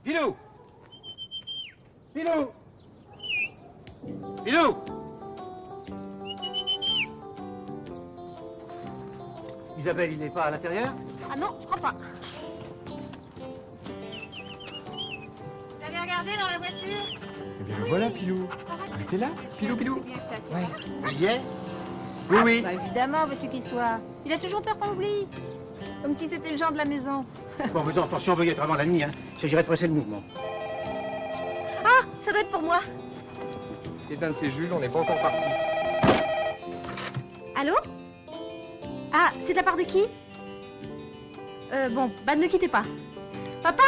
Pilou! Pilou! Pilou! Isabelle, il n'est pas à l'intérieur? Ah non, je crois pas. Vous avez regardé dans la voiture? Eh bien, le voilà, Pilou. Il était là, Pilou. Ouais. Il y est? Oui, oui. Bah évidemment, veux-tu qu'il soit. Il a toujours peur qu'on oublie. Comme si c'était le genre de la maison. Bon, faisons attention, veuillez être avant la nuit, hein. Il s'agirait de presser le mouvement. Ah, ça doit être pour moi. C'est un de ces Jules, on n'est pas encore parti. Allô? Ah, c'est de la part de qui? Bon, bah ne quittez pas. Papa!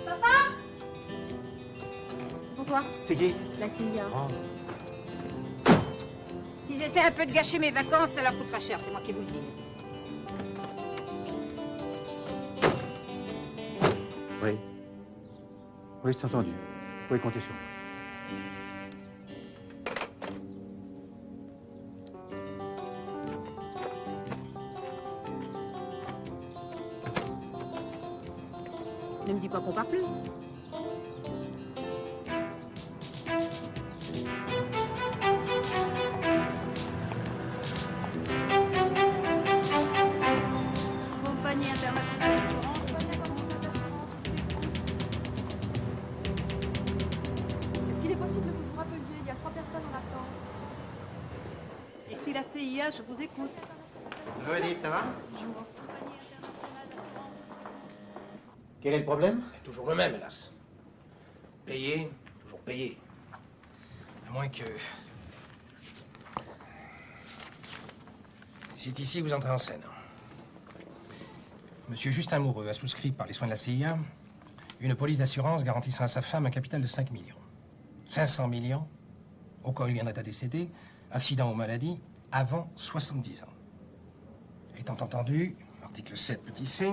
Papa? Pour toi, C'est qui? la CIA. Oh. Ils essaient un peu de gâcher mes vacances, ça leur coûtera cher, c'est moi qui vous le dis. Oui. Oui, c'est entendu. Vous pouvez compter sur moi. Ne me dis pas qu'on part plus. Compagnie internationale d'assurance. Est-ce qu'il est possible que vous rappeliez? Il y a 3 personnes en attente. Ici la CIA, je vous écoute. Bonjour Edith, ça va? Quel est le problème? Toujours le même, hélas. Payé, toujours payé. À moins que... C'est ici que vous entrez en scène. Monsieur Justin Moureux a souscrit par les soins de la CIA une police d'assurance garantissant à sa femme un capital de 5 millions. 500 millions, au cas où il viendrait à décéder, accident ou maladie, avant 70 ans. Étant entendu, article 7, petit c,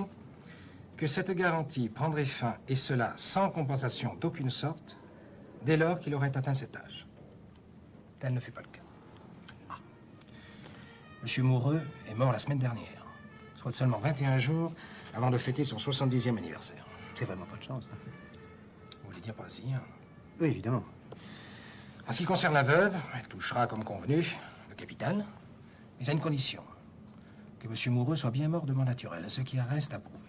que cette garantie prendrait fin, et cela sans compensation d'aucune sorte, dès lors qu'il aurait atteint cet âge. Tel ne fait pas le cas. Ah. Monsieur Moureux est mort la semaine dernière, soit seulement 21 jours avant de fêter son 70e anniversaire. C'est vraiment pas de chance. Hein. Vous voulez dire pour la CIA? Oui, évidemment. En ce qui concerne la veuve, elle touchera, comme convenu, le capital, mais à une condition. Que monsieur Moureux soit bien mort de mort naturelle, ce qui reste à prouver.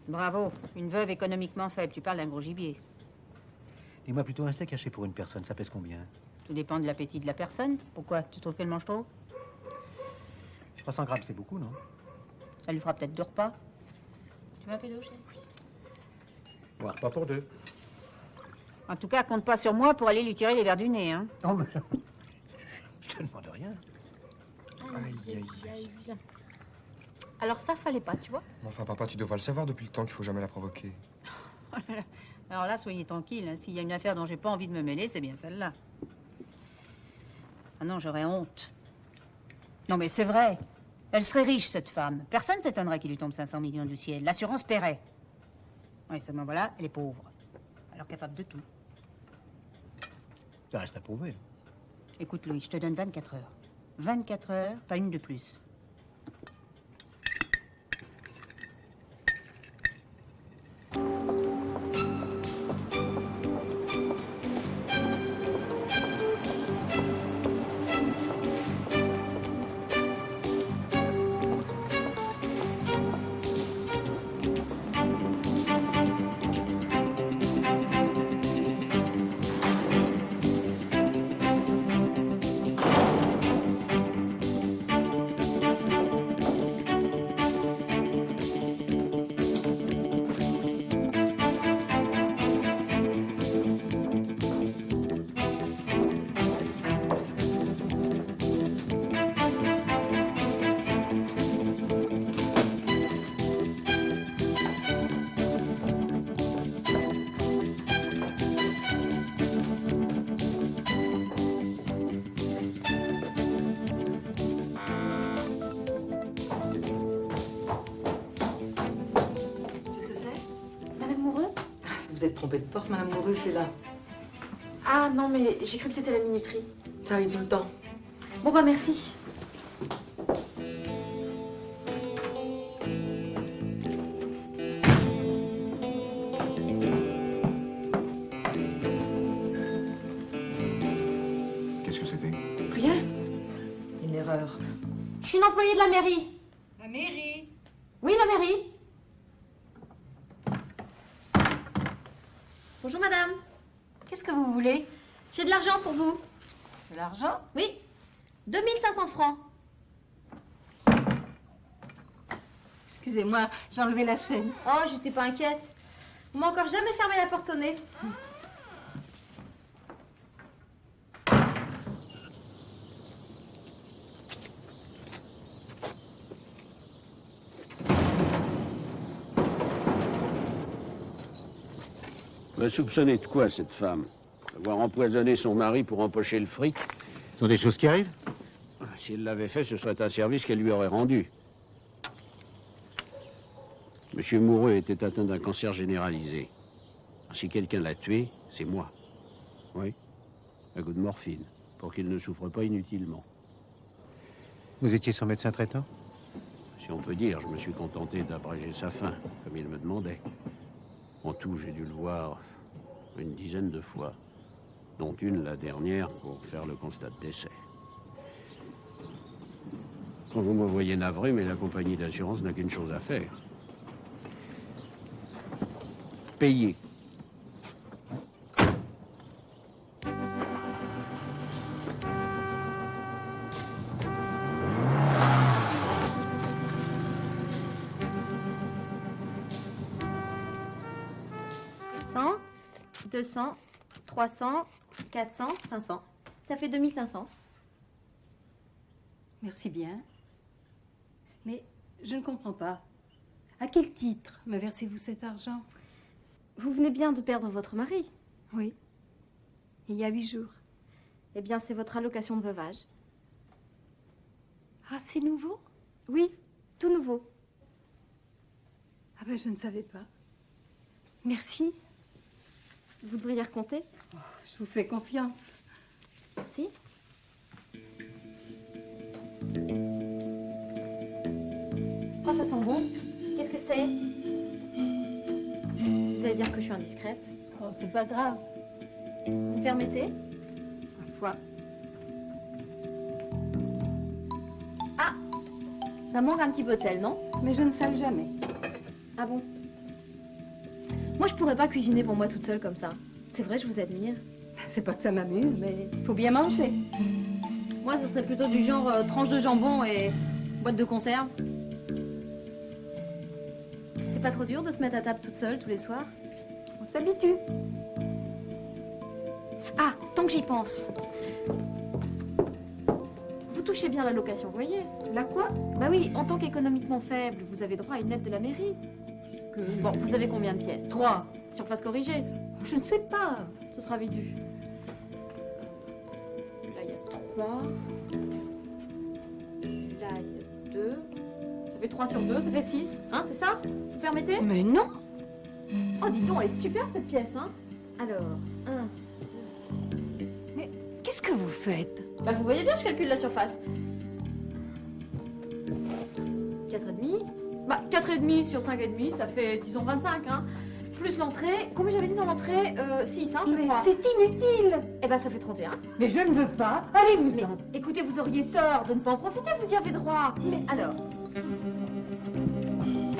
Bravo, une veuve économiquement faible. Tu parles d'un gros gibier. Dis-moi plutôt un steak haché pour une personne, ça pèse combien? Tout dépend de l'appétit de la personne. Pourquoi? Tu trouves qu'elle mange trop? 300 grammes, c'est beaucoup, non? Ça lui fera peut-être 2 repas. Tu veux un peu d'eau, chérie? Bon, pas pour 2. En tout cas, compte pas sur moi pour aller lui tirer les verres du nez, hein. Non, mais... Je te demande rien. Aïe, aïe, aïe. Alors ça, fallait pas, tu vois. Enfin, papa, tu devrais le savoir depuis le temps qu'il faut jamais la provoquer. Alors là, soyez tranquille. S'il y a une affaire dont j'ai pas envie de me mêler, c'est bien celle-là. Ah non, j'aurais honte. Non, mais c'est vrai. Elle serait riche, cette femme. Personne s'étonnerait qu'il lui tombe 500 millions du ciel. L'assurance paierait. Oui, seulement voilà, elle est pauvre. Alors capable de tout. Ça reste à prouver. Écoute, Louis, je te donne 24 heures. 24 heures, pas une de plus. Vous êtes trompée de porte, Madame Moureux, c'est là. Ah non, mais j'ai cru que c'était la minuterie. Ça arrive tout le temps. Bon bah merci. Qu'est-ce que c'était? Rien. Une erreur. Je suis une employée de la mairie. La mairie? Oui, la mairie. Bonjour madame. Qu'est-ce que vous voulez? J'ai de l'argent pour vous. De l'argent? Oui. 2500 francs. Excusez-moi, j'ai enlevé la chaîne. Oh, j'étais pas inquiète. Vous m'avez encore jamais fermé la porte au nez. On va soupçonner de quoi, cette femme? Avoir empoisonné son mari pour empocher le fric? Ce sont des choses qui arrivent. Si elle l'avait fait, ce serait un service qu'elle lui aurait rendu. Monsieur Moureux était atteint d'un cancer généralisé. Si quelqu'un l'a tué, c'est moi. Oui, un coup de morphine, pour qu'il ne souffre pas inutilement. Vous étiez son médecin traitant? Si on peut dire, je me suis contenté d'abréger sa faim, comme il me demandait. En tout, j'ai dû le voir une dizaine de fois, dont une la dernière pour faire le constat de décès. Quand vous me voyez navré, mais la compagnie d'assurance n'a qu'une chose à faire. Payer. « 100, 200, 300, 400, 500. Ça fait 2500. Merci bien. Mais je ne comprends pas. À quel titre me versez-vous cet argent? Vous venez bien de perdre votre mari. Oui. Il y a 8 jours. Eh bien, c'est votre allocation de veuvage. Ah, c'est nouveau? Oui, tout nouveau. Ah ben, je ne savais pas. Merci. Vous devriez recompter. Oh, je vous fais confiance. Merci. Oh, ça sent bon. Qu'est-ce que c'est? Vous allez dire que je suis indiscrète. Oh, c'est pas grave. Vous permettez? Ma foi. Ah! Ça manque un petit peu de sel, non? Mais je ne sale jamais. Ah bon? Moi, je pourrais pas cuisiner pour moi toute seule comme ça. C'est vrai, je vous admire. C'est pas que ça m'amuse, mais faut bien manger. Moi, ça serait plutôt du genre tranche de jambon et boîte de conserve. C'est pas trop dur de se mettre à table toute seule tous les soirs? On s'habitue. Ah, tant que j'y pense. Vous touchez bien la location, vous voyez? La quoi? Bah oui, en tant qu'économiquement faible, vous avez droit à une aide de la mairie. Bon, vous avez combien de pièces? 3. Surface corrigée? Je ne sais pas. Ce sera vite vu. Là, il y a 3. Là, il y a 2. Ça fait 3 sur 2, ça fait 6. Hein, c'est ça? Vous permettez? Mais non. Oh, dis donc, elle est super cette pièce, hein? Alors, 1. Mais qu'est-ce que vous faites? Bah, vous voyez bien, je calcule la surface. 4,5. Bah, 4,5 sur 5,5, ça fait, disons, 25, hein. Plus l'entrée. Combien j'avais dit dans l'entrée? 6, hein, je crois. C'est inutile. Eh ben, ça fait 31. Mais je ne veux pas. Allez-vous-en. Écoutez, vous auriez tort de ne pas en profiter, vous y avez droit. Mais alors?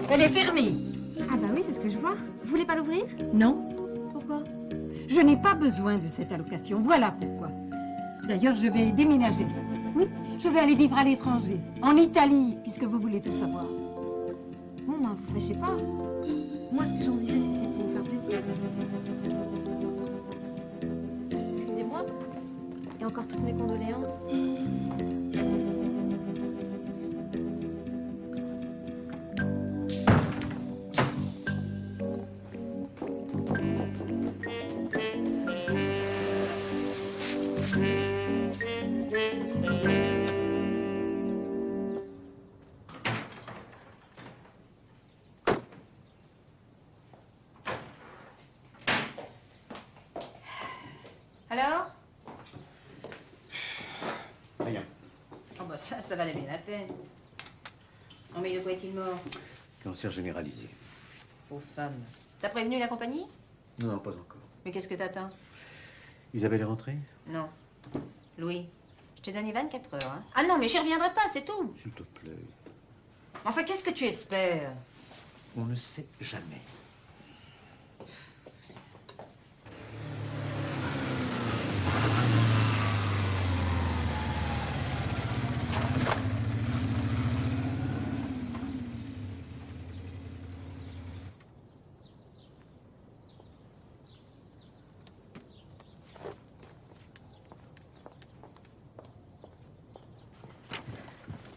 Elle est fermée. Ah bah oui, c'est ce que je vois. Vous voulez pas l'ouvrir? Non. Pourquoi? Je n'ai pas besoin de cette allocation. Voilà pourquoi. D'ailleurs, je vais déménager. Oui, je vais aller vivre à l'étranger. En Italie, puisque vous voulez tout savoir. Bon, bah, vous fâchez pas. Moi, ce que j'en disais, c'était pour vous faire plaisir. Excusez-moi. Et encore toutes mes condoléances. Alors? Rien. Oh bah ça valait bien la peine. Non mais de quoi est-il mort? Cancer généralisé. Pauvre femme. T'as prévenu la compagnie? Non, non, pas encore. Mais qu'est-ce que t'attends? Isabelle est rentrée? Non. Louis, je t'ai donné 24 heures, hein? Ah non, mais j'y reviendrai pas, c'est tout. S'il te plaît. Enfin, qu'est-ce que tu espères? On ne sait jamais.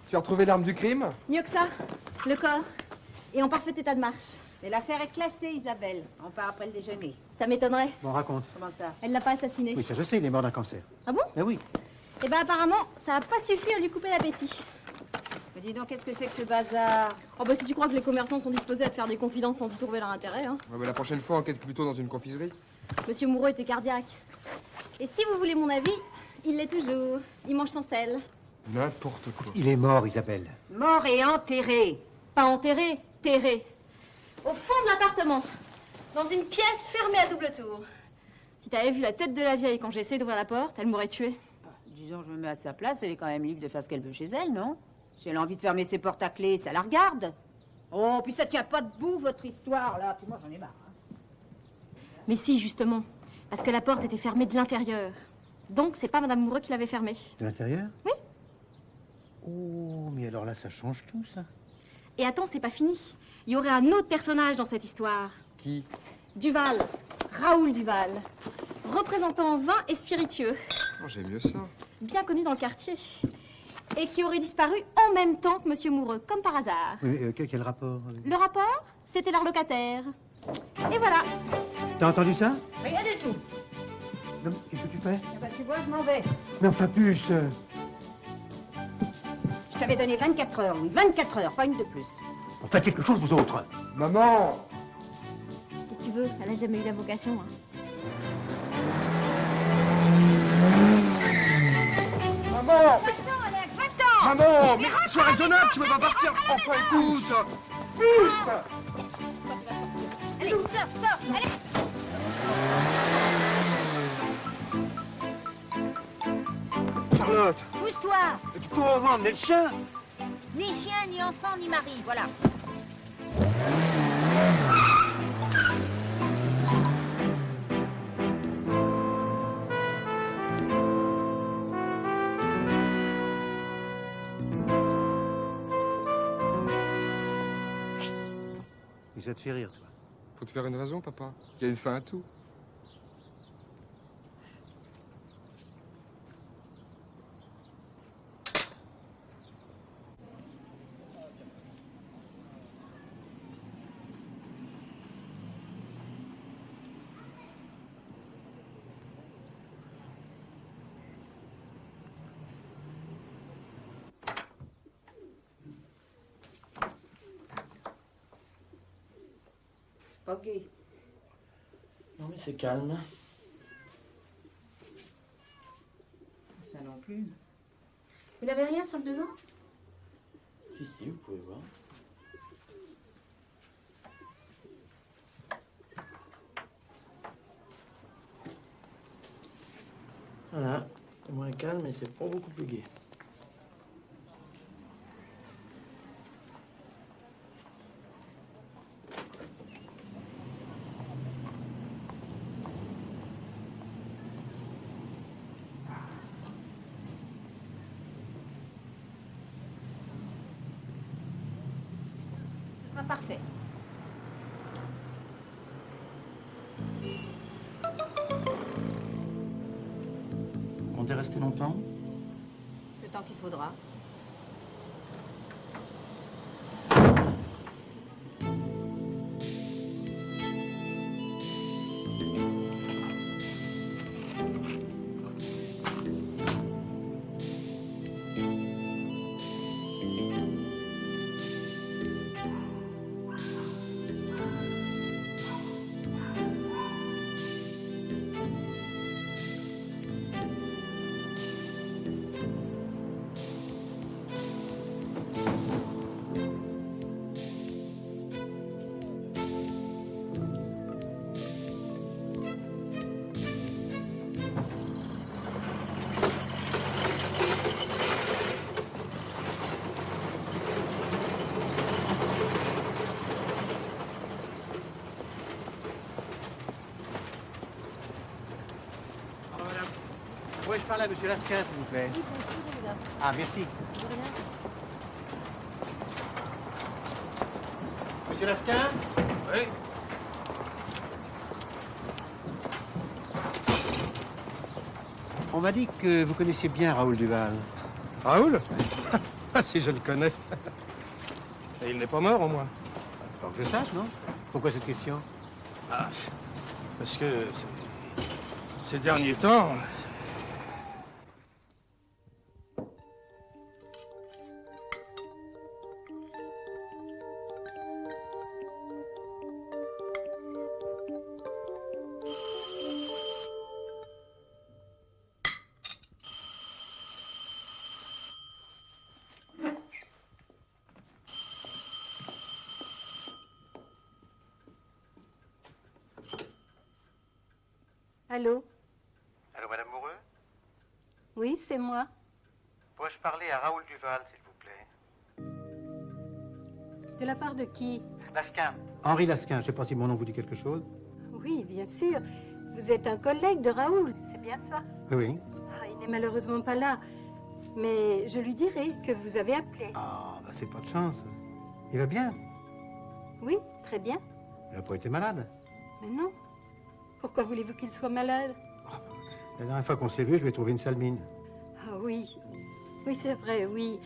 Tu as retrouvé l'arme du crime? Mieux que ça, le corps. Et en parfait état de marche. Mais l'affaire est classée, Isabelle. On part après le déjeuner. Ça m'étonnerait. Bon, raconte. Comment ça? Elle l'a pas assassiné. Oui, ça je sais, il est mort d'un cancer. Ah bon? Eh oui. Eh ben apparemment, ça a pas suffi à lui couper l'appétit. Mais dis donc, qu'est-ce que c'est que ce bazar? Oh bah si tu crois que les commerçants sont disposés à te faire des confidences sans y trouver leur intérêt, hein. Ouais, mais la prochaine fois, enquête plutôt dans une confiserie. Monsieur Moreau était cardiaque. Et si vous voulez mon avis, il l'est toujours. Il mange sans sel. N'importe quoi. Il est mort, Isabelle. Mort et enterré. Pas enterré, terré. Au fond de l'appartement. Dans une pièce fermée à double tour. Si t'avais vu la tête de la vieille quand j'ai essayé d'ouvrir la porte, elle m'aurait tuée. Disons, je me mets à sa place, elle est quand même libre de faire ce qu'elle veut chez elle, non? Si elle a envie de fermer ses portes à clé, ça la regarde. Oh, puis ça tient pas debout, votre histoire, là. Puis moi, j'en ai marre. Hein. Mais si, justement. Parce que la porte était fermée de l'intérieur. Donc, c'est pas Madame Moureux qui l'avait fermée. De l'intérieur? Oui. Oh, mais alors là, ça change tout, ça. Et attends, c'est pas fini. Il y aurait un autre personnage dans cette histoire. Qui? Duval. Raoul Duval. Représentant vin et spiritueux. Oh, j'ai mieux ça. Bien connu dans le quartier. Et qui aurait disparu en même temps que Monsieur Moureux, comme par hasard. Oui, mais, quel rapport avec... Le rapport, c'était leur locataire. Et voilà. T'as entendu ça? Rien du tout. Non, qu'est-ce que tu fais? Ah bah, tu vois, je m'en vais. Mais enfin, puce. Je t'avais donné 24 heures, oui. 24 heures, pas une de plus. On fait quelque chose, vous autres. Maman! Qu'est-ce que tu veux? Elle a jamais eu la vocation, hein. Maman! Va-t'en, Alex, va-t'en! Maman! Mais sois raisonnable, tu me vas partir! Enfin, pousse! Pousse! Allez, sors, allez! Charlotte, Pousse-toi! tu pourras au moins emmener le chien? Ni chien, ni enfant, ni mari, voilà. Et ça te fait rire, toi. Faut te faire une raison, papa. Il y a une fin à tout. pas gai. Non, mais c'est calme. Ça non plus. Vous n'avez rien sur le devant? Si, vous pouvez voir. Voilà, c'est moins calme, mais c'est pas beaucoup plus gai. Ce sera parfait. Vous comptez rester longtemps? Le temps qu'il faudra. Pourrais-je parler à monsieur Lasquin, s'il vous plaît? Oui, bien sûr, il est là. Ah, merci. De rien. Monsieur Lasquin? Oui. On m'a dit que vous connaissiez bien Raoul Duval. Raoul? Ah, si je le connais. Et il n'est pas mort, au moins. Pas que je sache, non? Pourquoi cette question? Ah, parce que ces derniers temps... Allô? Allô, Madame Moureux? Oui, c'est moi. Pourrais-je parler à Raoul Duval, s'il vous plaît? De la part de qui? Lasquin. Henri Lasquin, je ne sais pas si mon nom vous dit quelque chose. Oui, bien sûr. Vous êtes un collègue de Raoul. C'est bien ça? Oui. Ah, il n'est malheureusement pas là. Mais je lui dirai que vous avez appelé. Ah, bah c'est pas de chance. Il va bien. Oui, très bien. Il n'a pas été malade. Mais non. Pourquoi voulez-vous qu'il soit malade? La dernière fois qu'on s'est vu, je lui ai trouvé une sale mine. Ah oui. Oui, c'est vrai, oui.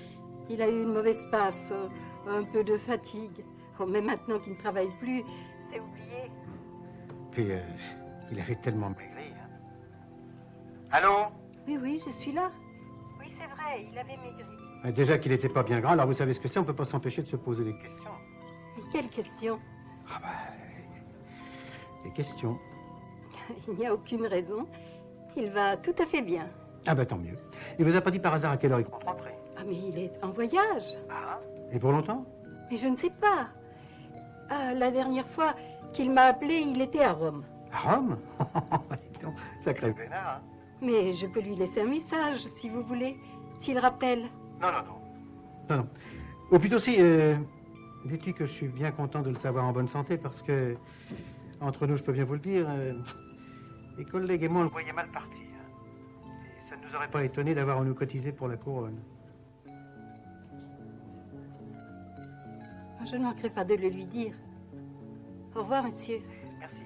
Il a eu une mauvaise passe, un peu de fatigue. Oh, mais maintenant qu'il ne travaille plus, c'est oublié. Puis, il avait tellement maigri. Hein. Allô? Oui, oui, je suis là. Oui, c'est vrai, il avait maigri. Déjà qu'il n'était pas bien grand, alors vous savez ce que c'est, on ne peut pas s'empêcher de se poser des questions. Mais quelle question? Ah bah... Des questions. Il n'y a aucune raison. Il va tout à fait bien. Ah bah tant mieux. Il vous a pas dit par hasard à quelle heure il compte rentrer? Ah, mais il est en voyage. Ah. Et pour longtemps? Mais je ne sais pas. Ah, la dernière fois qu'il m'a appelé, il était à Rome. À Rome? Dis donc, sacré vénard, hein? Mais je peux lui laisser un message, si vous voulez, s'il rappelle. Non, non, non. Non, non. Ou plutôt si, dites-lui que je suis bien content de le savoir en bonne santé, parce que, entre nous, je peux bien vous le dire, les collègues et moi, on le voyait mal parti. Hein. Et ça ne nous aurait pas étonné d'avoir à nous cotiser pour la couronne. Je ne manquerai pas de le lui dire. Au revoir, monsieur. Merci.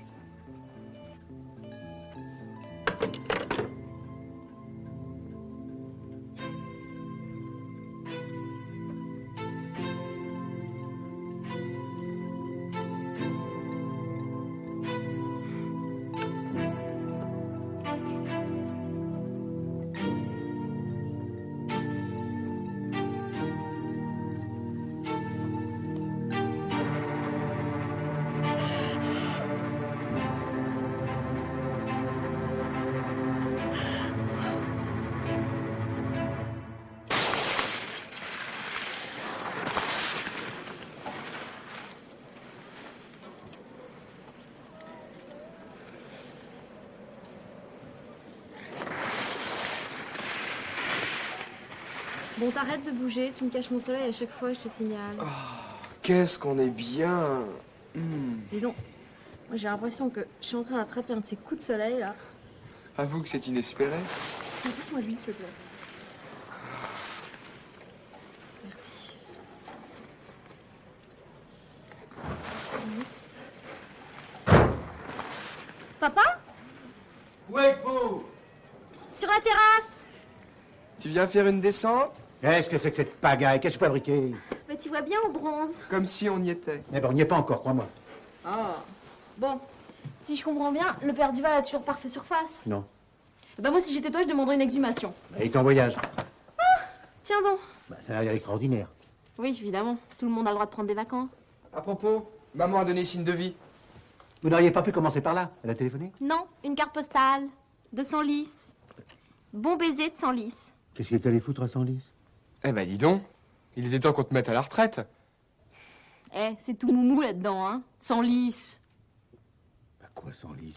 Bon, t'arrêtes de bouger, tu me caches mon soleil à chaque fois, je te signale. Oh, qu'est-ce qu'on est bien. Dis donc, moi j'ai l'impression que je suis en train d'attraper un de ces coups de soleil, là. Avoue que c'est inespéré. Tiens, passe-moi de l'huile, s'il te plaît. Merci. Papa? Où êtes-vous? Sur la terrasse. Tu viens faire une descente? Qu'est-ce que c'est que cette pagaille? Qu'est-ce que vous fabriquez? Mais tu vois bien au bronze. Comme si on y était. Mais bon, on n'y est pas encore, crois-moi. Ah. Bon, si je comprends bien, le père Duval a toujours parfait surface. Non. Bah moi, si j'étais toi, je demanderais une exhumation. Il est en voyage. Tiens donc. Ça n'a rien d'extraordinaire. Oui, évidemment. Tout le monde a le droit de prendre des vacances. À propos, maman a donné signe de vie. Vous n'auriez pas pu commencer par là? Elle a téléphoné? Non, une carte postale de Senlis. Bon baiser de Senlis. Qu'est-ce qu'il est allé foutre à Senlis? Eh ben dis donc, il était temps qu'on te mette à la retraite. Eh, c'est tout moumou là-dedans, hein. Senlis. À quoi Senlis?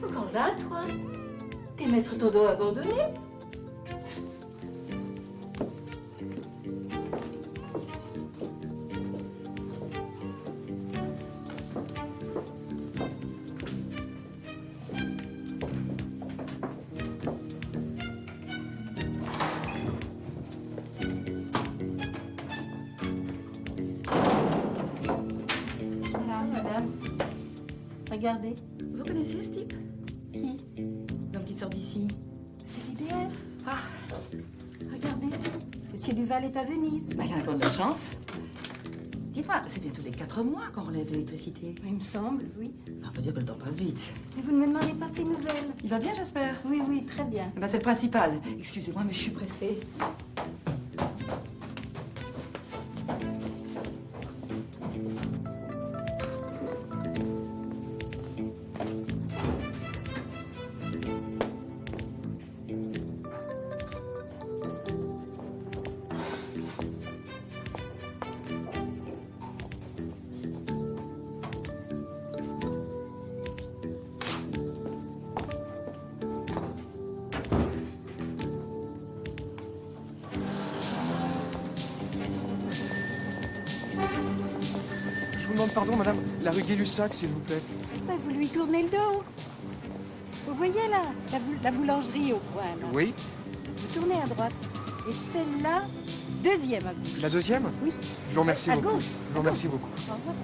Encore là, toi? T'es maître ton dos abandonné? Voilà, madame. Regardez. Vous connaissez ce type? Qui? L'homme qui sort d'ici. C'est l'IDF. Ah, regardez. Monsieur Duval est à Venise. Bah, il y a encore de la chance. Dis-moi, c'est bien tous les 4 mois qu'on relève l'électricité. Il me semble, oui. On peut dire que le temps passe vite. Mais vous ne me demandez pas de ses nouvelles. Il va bien, j'espère. Oui, oui, très bien. Eh ben, c'est le principal. Excusez-moi, mais je suis pressée. Je vous demande pardon, madame. La rue Gay-Lussac, s'il vous plaît. Bah, vous lui tournez le dos. Vous voyez là, la boulangerie au coin, là. Oui. Vous tournez à droite. Et celle-là, deuxième à gauche. La deuxième? Oui. Je vous remercie À beaucoup. gauche. Je vous remercie beaucoup. Au revoir.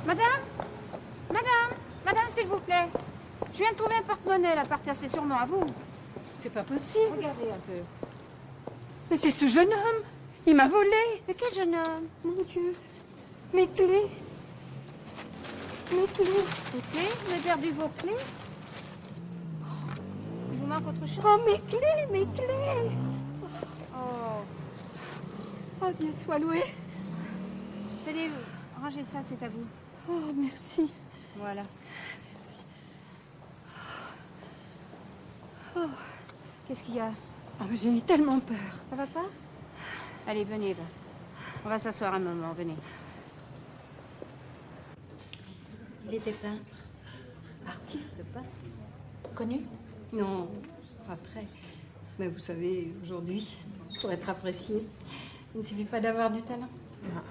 Madame? Madame, s'il vous plaît. Je viens de trouver un porte-monnaie là par terre, c'est sûrement à vous. C'est pas possible. Regardez un peu. Mais c'est ce jeune homme. Il m'a volé. Mais quel jeune homme? Mon Dieu. Mes clés. Mes clés. Ok, vous avez perdu vos clés? Il vous manque autre chose? Oh, mes clés, mes clés. Oh. Oh, Dieu soit loué. Tenez, rangez ça, c'est à vous. Oh, merci. Voilà. Merci. Oh. Qu'est-ce qu'il y a? Oh, mais j'ai eu tellement peur. Ça va pas? Allez, venez là. On va s'asseoir un moment, venez. Il était peintre. Artiste peintre. Connu? Non, pas très. Mais vous savez, aujourd'hui, pour être apprécié, il ne suffit pas d'avoir du talent. Non.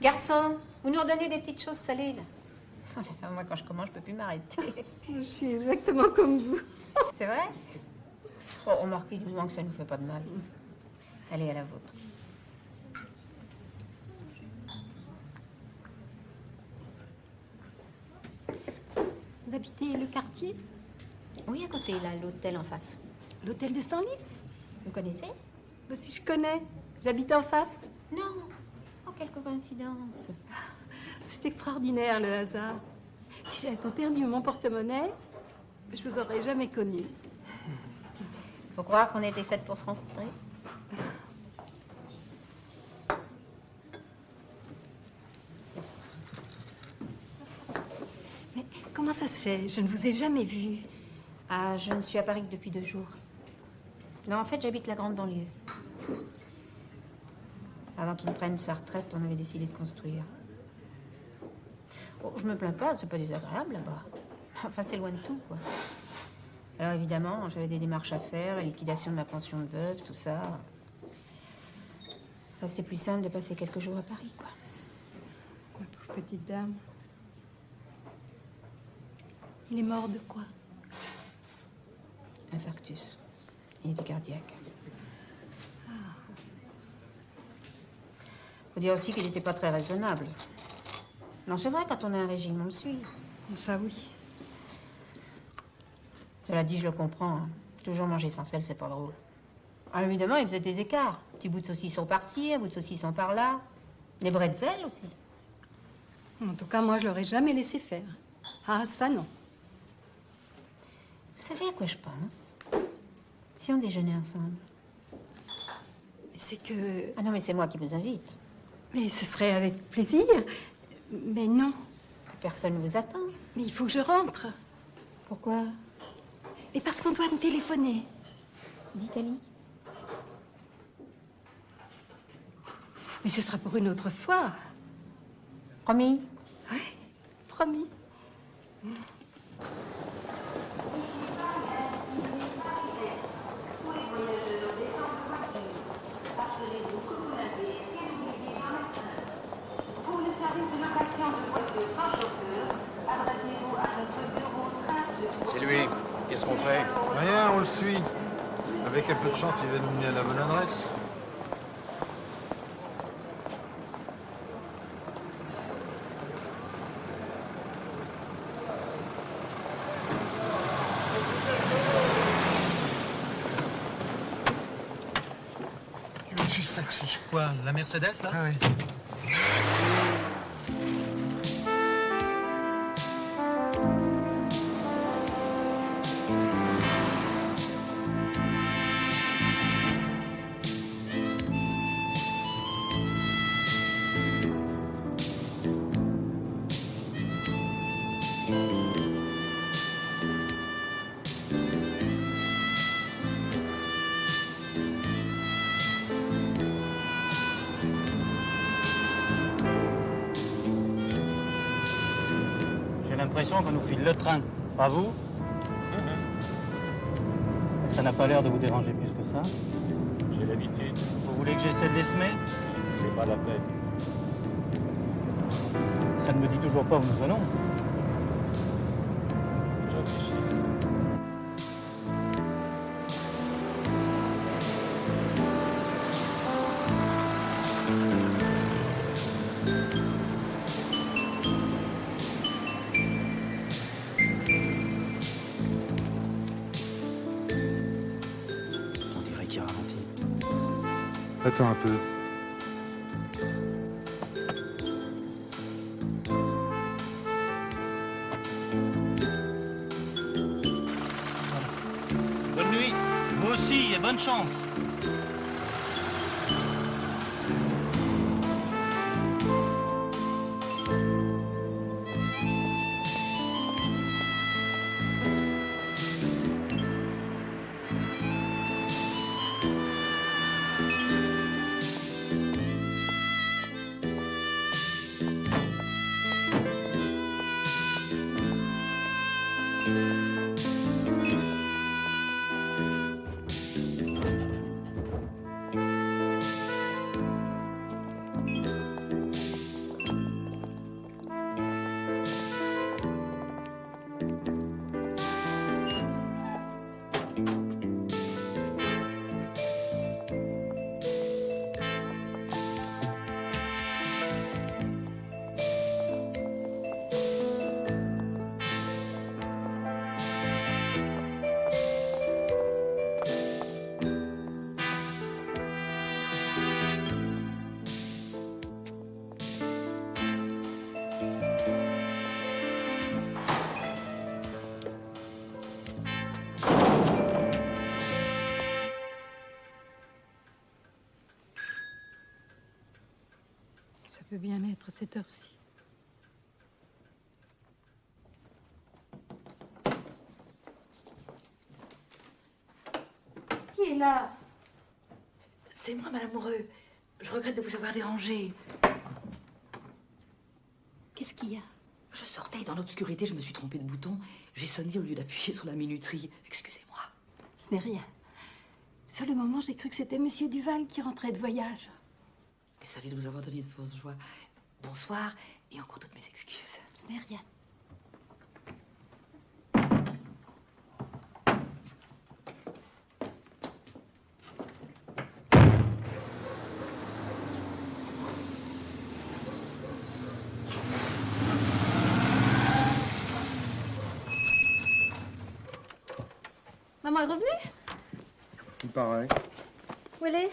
Garçon, vous nous redonnez des petites choses salées là? Oh là là, moi quand je commence, je peux plus m'arrêter. Je suis exactement comme vous. C'est vrai? Oh, remarquez du moins que ça ne nous fait pas de mal. Allez, à la vôtre. Vous habitez le quartier? Oui, à côté, là, l'hôtel en face. L'hôtel de Senlis? Vous connaissez? Si je connais. J'habite en face. Non. Oh, quelle coïncidence. C'est extraordinaire, le hasard. Si j'avais pas perdu mon porte-monnaie, je vous aurais jamais connu. Faut croire qu'on était faites pour se rencontrer. Mais comment ça se fait? Je ne vous ai jamais vu. Ah, je ne suis à Paris que depuis 2 jours. Non, en fait, j'habite la grande banlieue. Avant qu'il ne prenne sa retraite, on avait décidé de construire. Bon, je me plains pas, c'est pas désagréable là-bas. Enfin, c'est loin de tout, quoi. Alors évidemment, j'avais des démarches à faire, la liquidation de ma pension de veuve, tout ça. Enfin, c'était plus simple de passer quelques jours à Paris, quoi. Ma pauvre petite dame. Il est mort de quoi? Infarctus. Il était cardiaque. Faut dire aussi qu'il n'était pas très raisonnable. Non, c'est vrai, quand on a un régime, on le suit. Ça, oui. Cela dit, je le comprends. Hein. Toujours manger sans sel, c'est pas drôle. Alors évidemment, il faisait des écarts. Un petit bout de saucisson par-ci, un bout de saucisson par-là. Des bretzels aussi. En tout cas, moi, je l'aurais jamais laissé faire. Ah, ça, non. Vous savez à quoi je pense? Si on déjeunait ensemble. C'est que... Ah non, mais c'est moi qui vous invite. Mais ce serait avec plaisir. Mais non. Personne ne vous attend. Mais il faut que je rentre. Pourquoi? Et parce qu'on doit me téléphoner. D'Italie. Mais ce sera pour une autre fois. Promis? Oui, promis. C'est lui. Qu'est-ce qu'on fait? Rien, on le suit. Avec un peu de chance, il va nous mener à la bonne adresse. Je suis sexy. Quoi, la Mercedes, là? Ah oui. J'ai l'impression qu'on nous file le train. Pas vous? Ça n'a pas l'air de vous déranger plus que ça. J'ai l'habitude. Vous voulez que j'essaie de les semer? C'est pas la peine. Ça ne me dit toujours pas où nous allons. Je réfléchisse. On dirait qu'il ralentit. Attends un peu. Bonne nuit. Vous aussi, et bonne chance. peut bien être cette heure-ci. Qui est là? C'est moi, Madame Moureux. Je regrette de vous avoir dérangé. Qu'est-ce qu'il y a? Je sortais dans l'obscurité, je me suis trompée de bouton. J'ai sonné au lieu d'appuyer sur la minuterie. Excusez-moi. Ce n'est rien. Sur le moment, j'ai cru que c'était Monsieur Duval qui rentrait de voyage. Désolée de vous avoir donné de fausses joies. Bonsoir et encore toutes mes excuses. Ce n'est rien. Maman est revenue? Il paraît. Où elle est?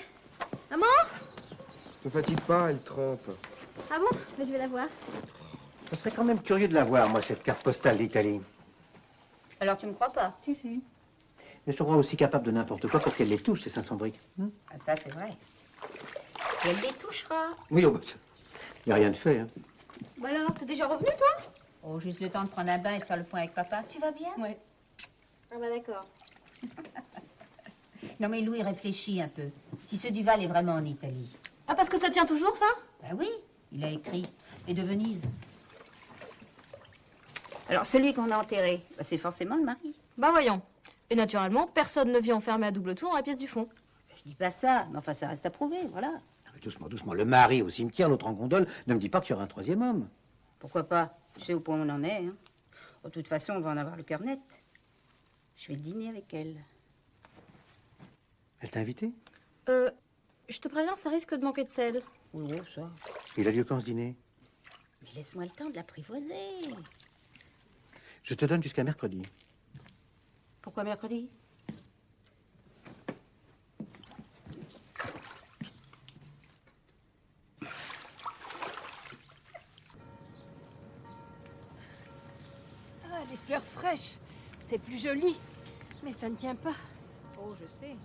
Maman? Ne fatigue pas, elle trempe. Ah bon? Mais je vais la voir. Je serais quand même curieux de la voir, moi, cette carte postale d'Italie. Alors tu me crois pas? Si, si. Mais je te crois aussi capable de n'importe quoi pour qu'elle les touche, ces 500 briques. Ah, ça, c'est vrai. Et elle les touchera. Oui, oh, bah, il n'y a rien de fait. Hein. Bah alors, t'es déjà revenu, toi? Oh, juste le temps de prendre un bain et de faire le point avec papa. Tu vas bien? Oui. Ah bah d'accord. Non, mais Louis réfléchit un peu. Si ce Duval est vraiment en Italie. Ah, parce que ça tient toujours, ça? Ben oui, il a écrit. Et de Venise. Alors, celui qu'on a enterré, ben, c'est forcément le mari. Bah voyons. Et naturellement, personne ne vient enfermer à double tour dans la pièce du fond. Je dis pas ça, mais enfin, ça reste à prouver, voilà. Mais doucement, doucement. Le mari au cimetière, l'autre en gondole. Ne me dis pas qu'il y aura un troisième homme. Pourquoi pas? Tu sais au point où on en est, hein. De toute façon, on va en avoir le cœur net. Je vais dîner avec elle. Elle t'a invité? Je te préviens, ça risque de manquer de sel. Oui, ça. Il a lieu quand ce dîner? Mais laisse-moi le temps de l'apprivoiser. Je te donne jusqu'à mercredi. Pourquoi mercredi? Ah, les fleurs fraîches. C'est plus joli. Mais ça ne tient pas. Oh, je sais.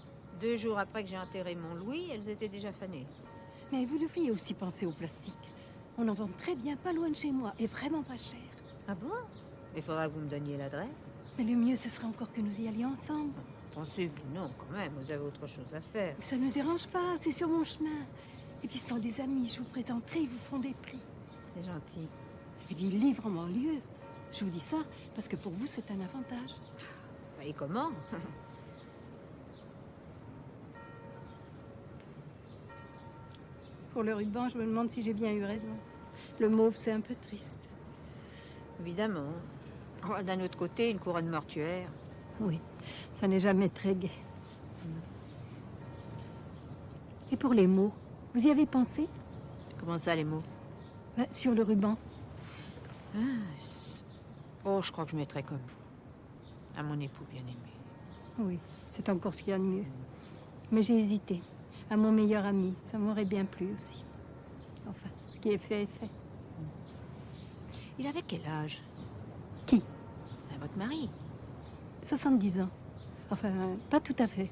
2 jours après que j'ai enterré mon Louis, elles étaient déjà fanées. Mais vous devriez aussi penser au plastique. On en vend très bien, pas loin de chez moi, et vraiment pas cher. Ah bon? Il faudra que vous me donniez l'adresse. Mais le mieux, ce serait encore que nous y allions ensemble. Pensez-vous? Non, quand même, vous avez autre chose à faire. Ça ne dérange pas, c'est sur mon chemin. Et puis, ce sont des amis, je vous présenterai, ils vous feront des prix. C'est gentil. Et puis, ils livrent en banlieue. Je vous dis ça parce que pour vous, c'est un avantage. Et comment? Pour le ruban, je me demande si j'ai bien eu raison. Le mauve, c'est un peu triste. Évidemment. Oh, d'un autre côté, une couronne mortuaire. Oui, ça n'est jamais très gai. Et pour les mots, vous y avez pensé? Comment ça, les mots? Sur le ruban. Oh, je crois que je mettrais comme vous. À mon époux bien-aimé. Oui, c'est encore ce qu'il y a de mieux. Mais j'ai hésité. À mon meilleur ami, ça m'aurait bien plu aussi. Enfin, ce qui est fait est fait. Il avait quel âge? Qui? Votre mari. 70 ans. Enfin, pas tout à fait.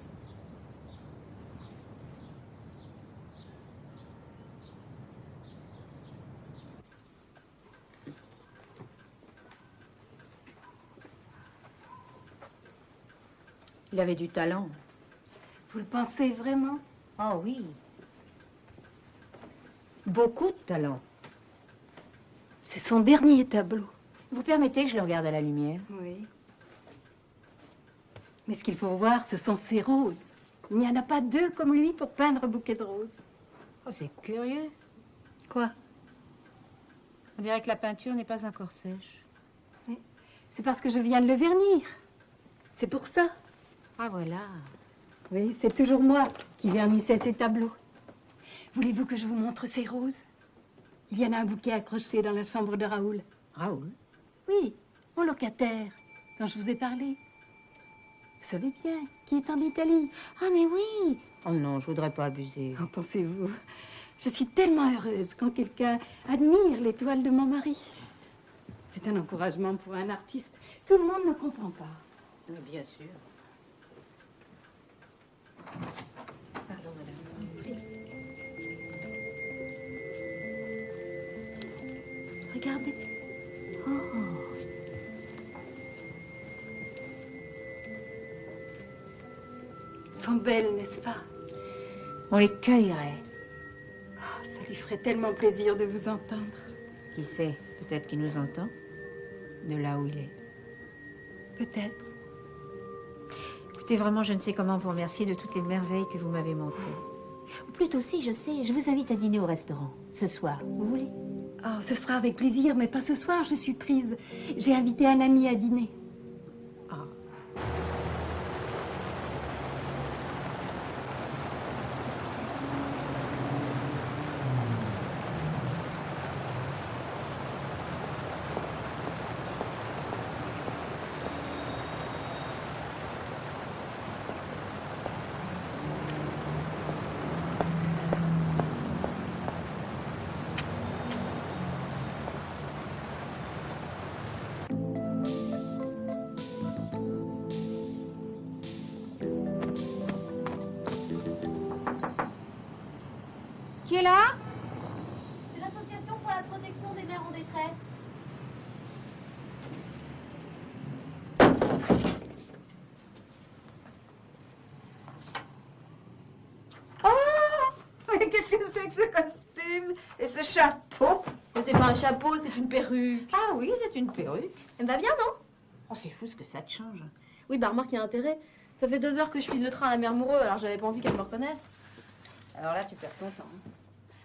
Il avait du talent. Vous le pensez vraiment? Oh oui. Beaucoup de talent. C'est son dernier tableau. Vous permettez que je le regarde à la lumière? Oui. Mais ce qu'il faut voir, ce sont ses roses. Il n'y en a pas 2 comme lui pour peindre un bouquet de roses. Oh, c'est curieux. Quoi? On dirait que la peinture n'est pas encore sèche. Mais c'est parce que je viens de le vernir. C'est pour ça. Ah, voilà. Oui, c'est toujours moi qui vernissais ces tableaux. Voulez-vous que je vous montre ces roses? Il y en a un bouquet accroché dans la chambre de Raoul. Raoul? Oui, mon locataire, dont je vous ai parlé. Vous savez bien, qui est en Italie. Ah, mais oui! Oh non, je voudrais pas abuser. En pensez-vous? Je suis tellement heureuse quand quelqu'un admire l'étoile de mon mari. C'est un encouragement pour un artiste. Tout le monde ne comprend pas. Mais bien sûr. Pardon, madame. Regardez. Oh. Elles sont belles, n'est-ce pas? On les cueillerait. Oh, ça lui ferait tellement plaisir de vous entendre. Qui sait, peut-être qu'il nous entend, de là où il est. Peut-être. Écoutez, vraiment, je ne sais comment vous remercier de toutes les merveilles que vous m'avez montrées. Ou plutôt, si, je sais, je vous invite à dîner au restaurant, ce soir. Vous voulez? Oh, ce sera avec plaisir, mais pas ce soir, je suis prise. J'ai invité un ami à dîner. Qui est là? C'est l'association pour la protection des mères en détresse. Oh! Mais qu'est-ce que c'est que ce costume et ce chapeau? Mais c'est pas un chapeau, c'est une perruque. Ah oui, c'est une perruque. Elle me va bien, non? Oh, c'est fou ce que ça te change. Oui, bah remarque, il y a intérêt. Ça fait 2 heures que je file le train à la mère Moreau, alors j'avais pas envie qu'elle me reconnaisse. Alors là, tu perds ton temps.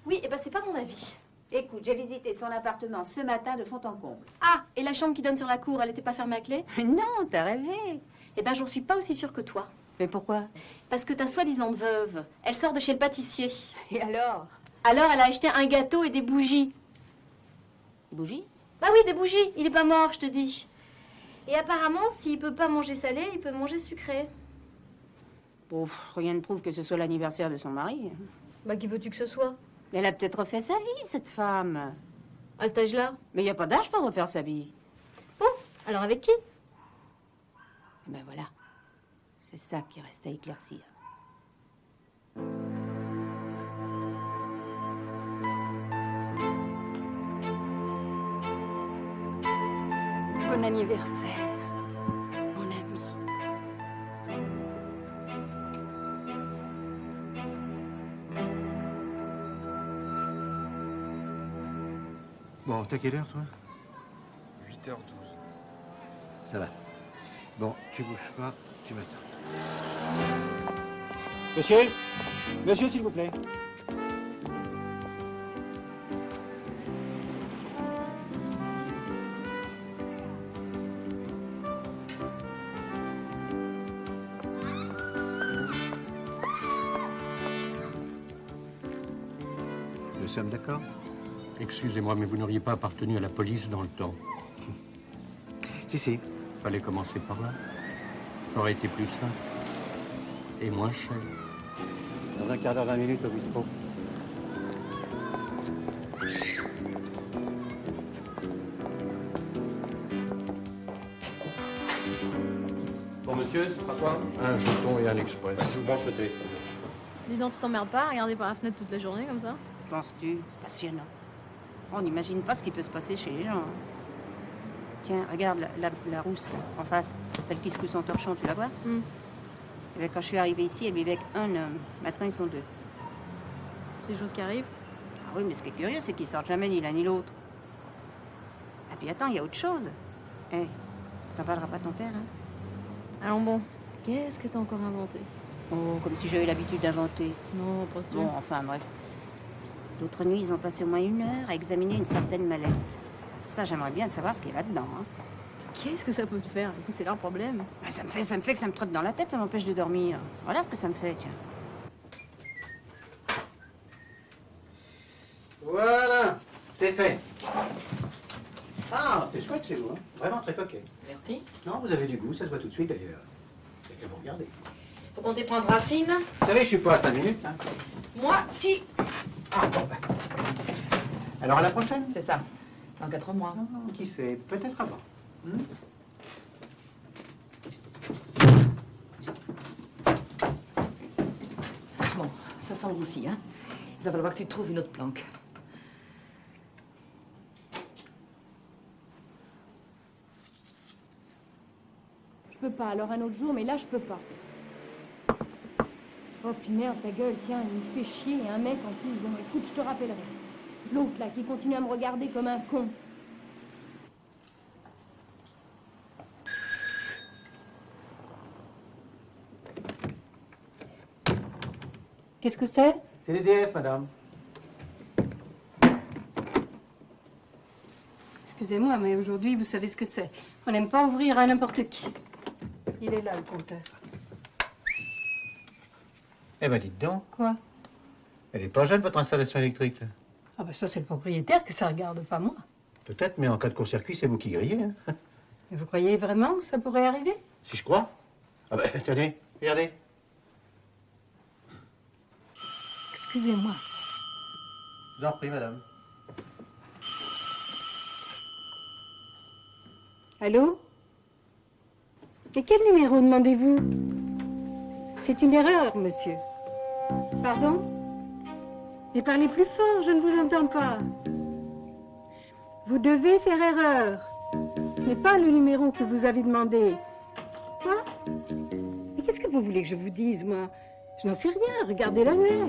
Oui, et bah c'est pas mon avis. Écoute, j'ai visité son appartement ce matin de fond en comble. Ah, et la chambre qui donne sur la cour, elle était pas fermée à clé? Non, t'as rêvé. Eh ben, j'en suis pas aussi sûre que toi. Mais pourquoi? Parce que ta soi-disant veuve, elle sort de chez le pâtissier. Et alors? Alors, elle a acheté un gâteau et des bougies. Des bougies? Bah oui, des bougies. Il est pas mort, je te dis. Et apparemment, s'il peut pas manger salé, il peut manger sucré. Bon, rien ne prouve que ce soit l'anniversaire de son mari. Bah, qui veux-tu que ce soit? Mais elle a peut-être refait sa vie, cette femme. À cet âge-là? Mais il n'y a pas d'âge pour refaire sa vie. Bon, alors avec qui? Ben voilà. C'est ça qui reste à éclaircir. Bon anniversaire, mon ami. Bon, t'as quelle heure, toi? 8h12. Ça va. Bon, tu bouges pas, tu m'attends. Monsieur? Monsieur, s'il vous plaît. Nous sommes d'accord? Excusez-moi, mais vous n'auriez pas appartenu à la police dans le temps. Si, si. Fallait commencer par là. Ça aurait été plus simple. Et moins cher. Dans un quart d'heure, 20 minutes au bistrot. Bon, monsieur, c'est pas quoi? Un jeton et un express. Je vous branche le thé. Dis donc, tu t'emmerdes pas à regarder par la fenêtre toute la journée comme ça? Penses-tu? C'est passionnant. On n'imagine pas ce qui peut se passer chez les gens. Hein. Tiens, regarde la rousse, là, en face. Celle qui secoue son torchon, tu la vois? Et bien, quand je suis arrivée ici, elle vivait avec un homme. Maintenant, ils sont 2. C'est des choses qui arrivent? Ah oui, mais ce qui est curieux, c'est qu'ils sortent jamais ni l'un ni l'autre. Et puis attends, il y a autre chose. Eh, t'en parleras pas à ton père, hein? Allons bon, qu'est-ce que t'as encore inventé? Oh, comme si j'avais l'habitude d'inventer. Non, penses-tu? Bon, enfin, bref. L'autre nuit, ils ont passé au moins 1 heure à examiner une certaine mallette. Ça, j'aimerais bien savoir ce qu'il y a là-dedans, hein. Qu'est-ce que ça peut te faire? Écoute, c'est leur problème. Ben, ça me fait que ça me trotte dans la tête, ça m'empêche de dormir. Voilà ce que ça me fait, tiens. Voilà, c'est fait. Ah, c'est chouette chez vous, hein. Vraiment très coquet. Merci. Non, vous avez du goût, ça se voit tout de suite d'ailleurs. Il n'y a qu'à vous regarder. Faut compter prendre racine. Vous savez, je suis pas à 5 minutes, hein. Moi, si. Ah, bon, ben. Alors à la prochaine? C'est ça. Dans 4 mois. Qui sait, peut-être avant. Bon, ça sent le roussi, hein. Il va falloir que tu trouves une autre planque. pas, alors un autre jour, mais là, je peux pas. Oh, puis merde, ta gueule, tiens, il me fait chier, et un mec en plus, bon, écoute, je te rappellerai. L'autre, là, qui continue à me regarder comme un con. Qu'est-ce que c'est? C'est l'EDF, madame. Excusez-moi, mais aujourd'hui, vous savez ce que c'est. On n'aime pas ouvrir à n'importe qui. Il est là, le compteur. Eh ben, dites donc. Quoi? Elle est pas jeune, votre installation électrique, là. Ah ben ça, c'est le propriétaire que ça regarde, pas moi. Peut-être, mais en cas de court-circuit, c'est vous qui grillez, hein. Mais vous croyez vraiment que ça pourrait arriver? Si je crois. Ah ben, tenez, regardez. Excusez-moi. Je vous en prie, madame. Allô? Et quel numéro demandez-vous? C'est une erreur, monsieur. Pardon? Mais parlez plus fort, je ne vous entends pas. Vous devez faire erreur. Ce n'est pas le numéro que vous avez demandé. Quoi? Mais qu'est-ce que vous voulez que je vous dise, moi? Je n'en sais rien, regardez l'annuaire.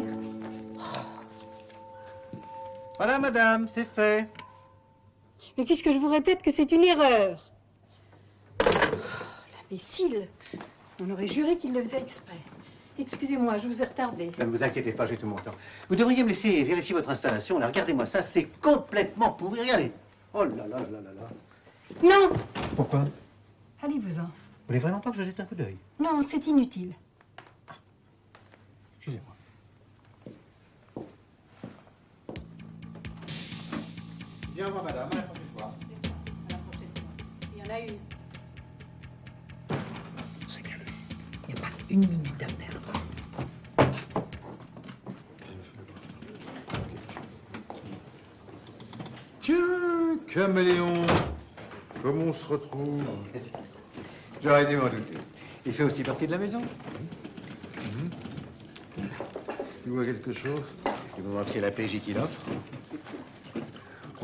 Voilà, madame, c'est fait. Mais puisque je vous répète que c'est une erreur. Oh, l'imbécile. On aurait juré qu'il le faisait exprès. Excusez-moi, je vous ai retardé. Ne vous inquiétez pas, j'ai tout mon temps. Vous devriez me laisser vérifier votre installation. Là, regardez-moi ça, c'est complètement pourri. Regardez. Oh là là là là là. Non! Pourquoi? Allez-vous-en. Vous voulez vraiment pas que je jette un coup d'œil? Non, c'est inutile. Excusez-moi. Bien, au revoir, madame. À la prochaine fois. À la prochaine fois. S'il y en a une. C'est bien lui. Il n'y a pas une minute à perdre. Tiens, caméléon, comment on se retrouve? J'aurais dû m'en douter. Il fait aussi partie de la maison. Tu vois quelque chose? Du moment que c'est la PJ qui l'offre.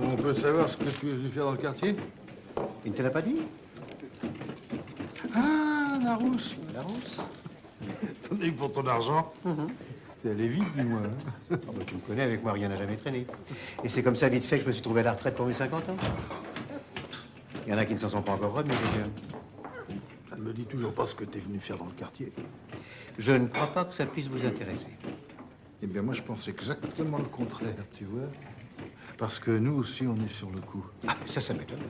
On peut savoir ce que tu es venu faire dans le quartier? Il ne te l'a pas dit? Ah, la rousse. La rousse. Tandis que pour ton argent, t'es allé vite, dis-moi. Oh, bah, tu me connais, avec moi, rien n'a jamais traîné. Et c'est comme ça, vite fait, que je me suis trouvé à la retraite pour mes 50 ans. Il y en a qui ne s'en sont pas encore remis, déjà. Ça ne me dit toujours pas ce que t'es venu faire dans le quartier. Je ne crois pas que ça puisse vous intéresser. Eh bien, moi, je pense exactement le contraire, tu vois. Parce que nous aussi, on est sur le coup. Ah, ça m'étonne.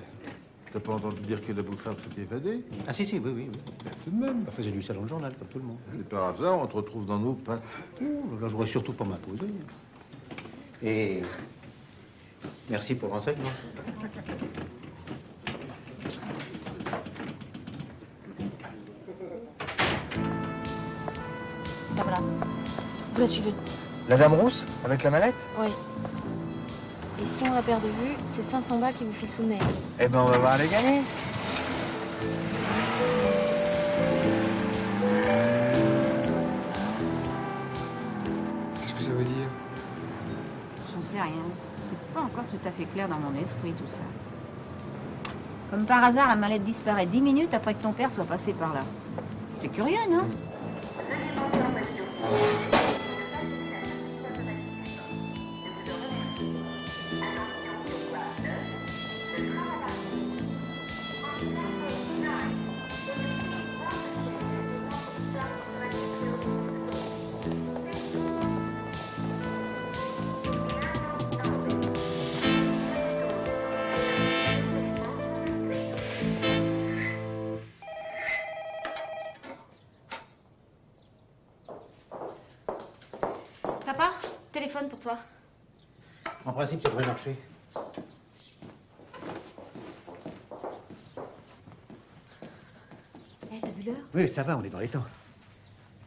T'as pas entendu dire que la bouffarde s'est évadée? Ah, si, oui, oui. Tout de même. Elle faisait du salon de journal, comme tout le monde. Et par hasard, on te retrouve dans nos pattes. Oh, là, je voudrais surtout pas m'imposer. Et merci pour le renseignement. La voilà. Vous la suivez. La dame rousse, avec la mallette? Oui. Et si on la perd de vue, c'est 500 balles qui vous filent sous le nez. Eh ben, on va voir les gagner. Qu'est-ce que ça veut dire? J'en sais rien. C'est pas encore tout à fait clair dans mon esprit, tout ça. Comme par hasard, la mallette disparaît 10 minutes après que ton père soit passé par là. C'est curieux, non? Papa, téléphone pour toi. En principe, ça devrait marcher. Eh, t'as vu l'heure? Oui, ça va, on est dans les temps.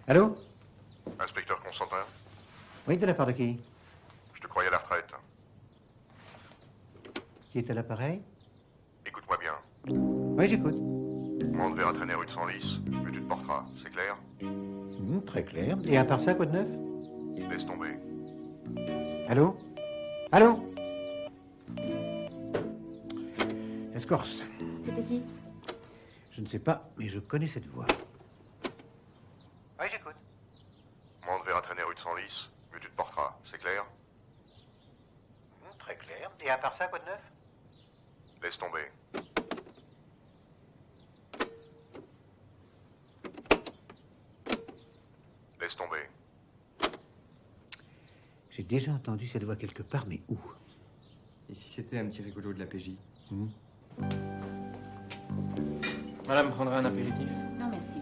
Allô? Inspecteur Constantin, Oui, de la part de qui? je te croyais à la retraite. Qui est à l'appareil? Écoute-moi bien. Oui, j'écoute. Moi, on devait entraîner rue de Senlis, mais tu te porteras, c'est clair? Très clair. Et à part ça, quoi de neuf? Laisse tomber. Allô? Allô? Escorce. C'était qui? Je ne sais pas, mais je connais cette voix. Oui, j'écoute. Moi, on te verra traîner rue de Senlis, mais tu te porteras, c'est clair? Très clair. Et à part ça, quoi de neuf? Laisse tomber. Laisse tomber. J'ai déjà entendu cette voix quelque part, mais où? Et si c'était un petit rigolo de la PJ? Madame prendra un apéritif? Non, merci.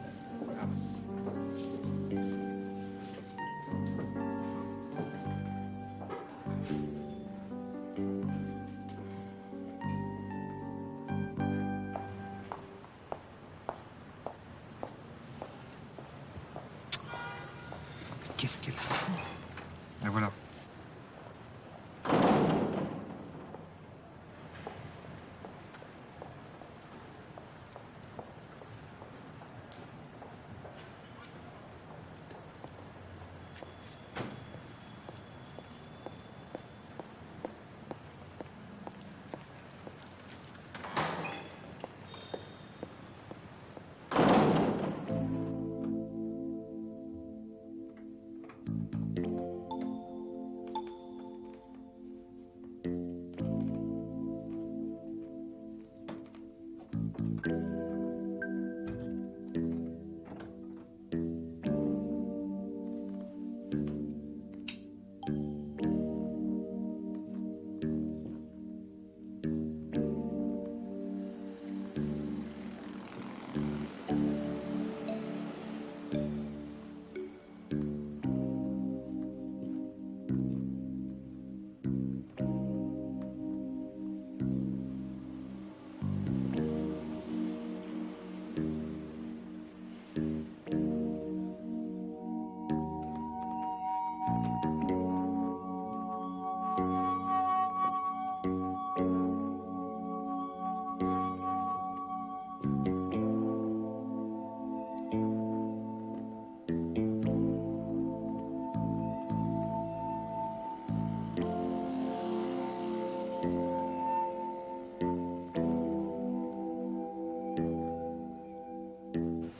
Qu'est-ce qu'elle fout? La voilà.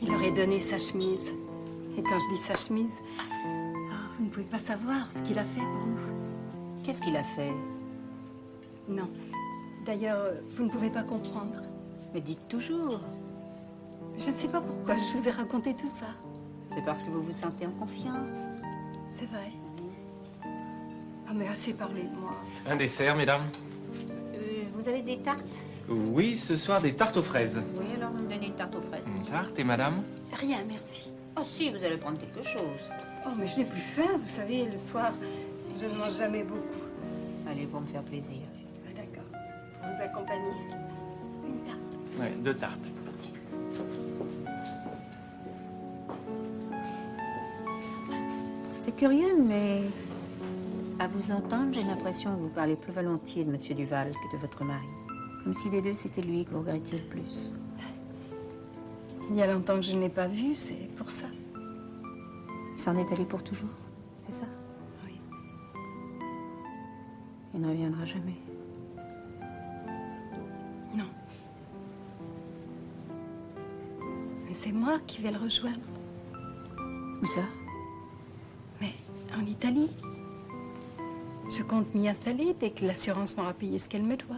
Il aurait donné sa chemise. Et quand je dis sa chemise, vous ne pouvez pas savoir ce qu'il a fait pour nous. Qu'est-ce qu'il a fait? Non. D'ailleurs, vous ne pouvez pas comprendre. Mais dites toujours. Je ne sais pas pourquoi je vous ai raconté tout ça. C'est parce que vous vous sentez en confiance. C'est vrai. Ah, mais assez parlé de moi. Un dessert, mesdames? Vous avez des tartes? Oui, ce soir, des tartes aux fraises. Oui, alors vous me donnez une tarte aux fraises. Une tarte, et madame? Rien, merci. Oh si, vous allez prendre quelque chose. Oh, mais je n'ai plus faim. Vous savez, le soir, je ne mange jamais beaucoup. Allez, pour me faire plaisir. Ah, d'accord. Pour vous accompagner. Une tarte. Ouais, 2 tartes. C'est curieux, mais à vous entendre, j'ai l'impression que vous parlez plus volontiers de Monsieur Duval que de votre mari. Comme si des deux, c'était lui que vous regrettiez le plus. Il y a longtemps que je ne l'ai pas vu, c'est pour ça. Il s'en est allé pour toujours, c'est ça? Oui. Il ne reviendra jamais. Non. Mais c'est moi qui vais le rejoindre. Où ça? Mais en Italie. Je compte m'y installer dès que l'assurance m'aura payé ce qu'elle me doit.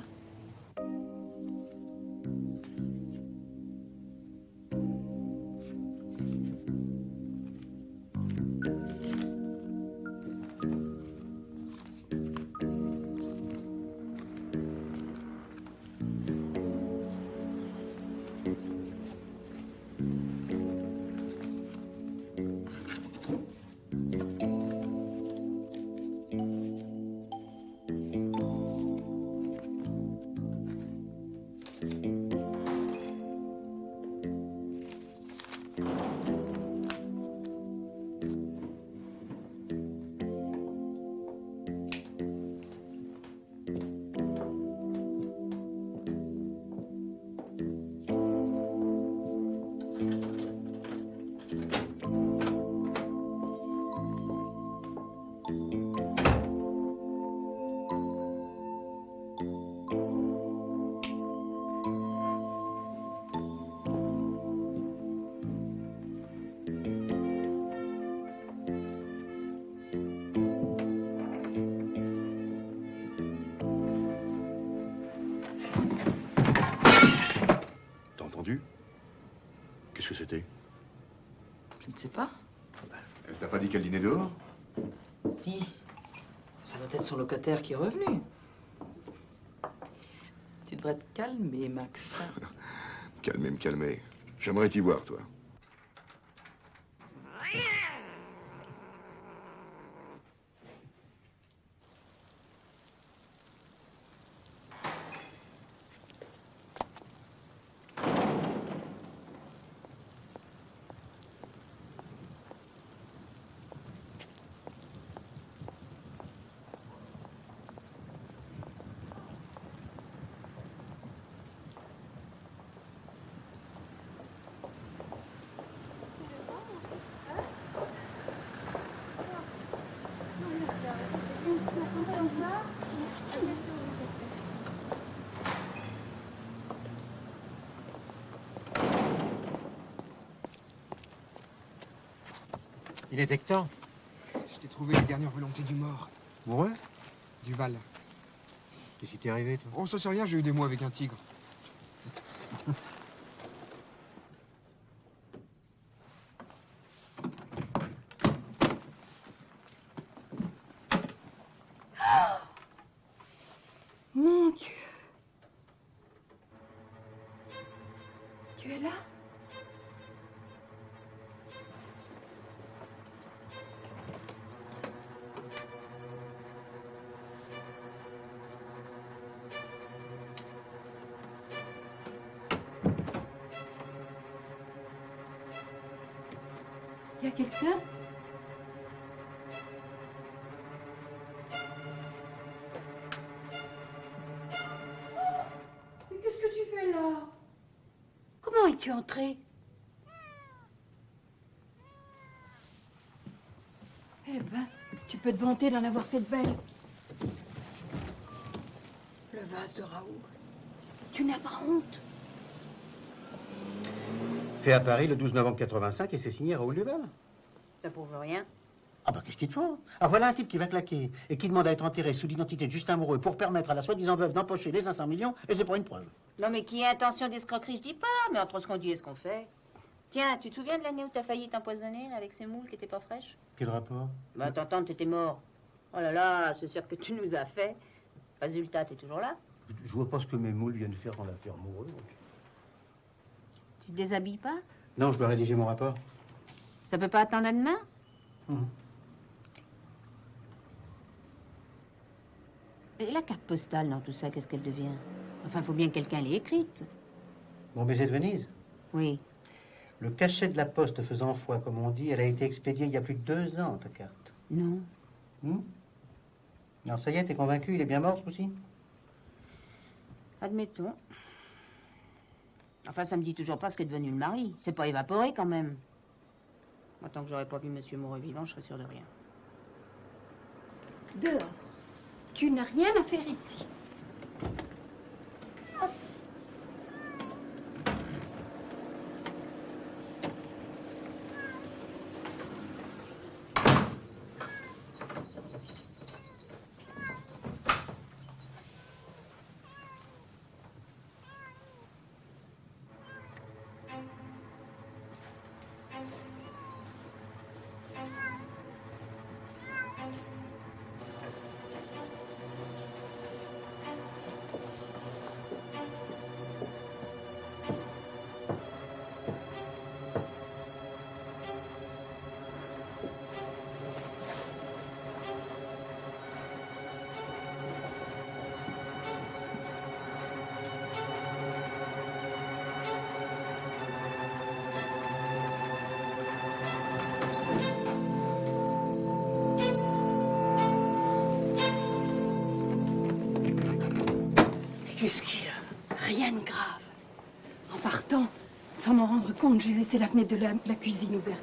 Je ne sais pas. Elle t'a pas dit qu'elle dînait dehors? Si. Ça doit être son locataire qui est revenu. Tu devrais te calmer, Max. Calmer, me calmer. J'aimerais t'y voir, toi. Il était que temps. Je t'ai trouvé les dernières volontés du mort. Ouais? Duval. Qu'est-ce qui t'est arrivé, toi? Oh, ça c'est rien, j'ai eu des mots avec un tigre. Mon Dieu. Tu es là? Il y a quelqu'un? Mais qu'est-ce que tu fais là? Comment es-tu entré? Eh ben, tu peux te vanter d'en avoir fait de belles. Le vase de Raoul. Tu n'as pas honte? Fait à Paris le 12 novembre 85 et c'est signé Raoul Duval. Ça prouve rien. Ah bah qu'est-ce qu'ils te font? Ah voilà un type qui va claquer et qui demande à être enterré sous l'identité de Justin Moreau pour permettre à la soi-disant veuve d'empocher les 500 millions et c'est pas une preuve. Non, mais qui a intention d'escroquerie, je dis pas. Mais entre ce qu'on dit et ce qu'on fait. Tiens, tu te souviens de l'année où t'as failli t'empoisonner là, avec ces moules qui étaient pas fraîches? Quel rapport? Bah, t'entends, t'étais mort. Oh là là, ce cirque que tu nous as fait. Résultat, t'es toujours là. Je vois pas ce que mes moules viennent faire dans l'affaire Moreau. Tu te déshabilles pas? Non, je dois rédiger mon rapport. Ça peut pas attendre à demain? Et la carte postale dans tout ça, qu'est-ce qu'elle devient? Enfin, faut bien que quelqu'un l'ait écrite. Mon baiser de Venise? Oui. Le cachet de la poste faisant foi, comme on dit, elle a été expédiée il y a plus de 2 ans, ta carte. Non. Alors ça y est, t'es convaincu, il est bien mort, ce coup-ci? Admettons. Enfin, ça me dit toujours pas ce qu'est devenu le mari. C'est pas évaporé, quand même. Moi, tant que j'aurais pas vu Monsieur Moreau vivant, je serais sûre de rien. Dehors. Tu n'as rien à faire ici. Qu'est-ce qu'il y a? Rien de grave. En partant, sans m'en rendre compte, j'ai laissé la fenêtre de la cuisine ouverte.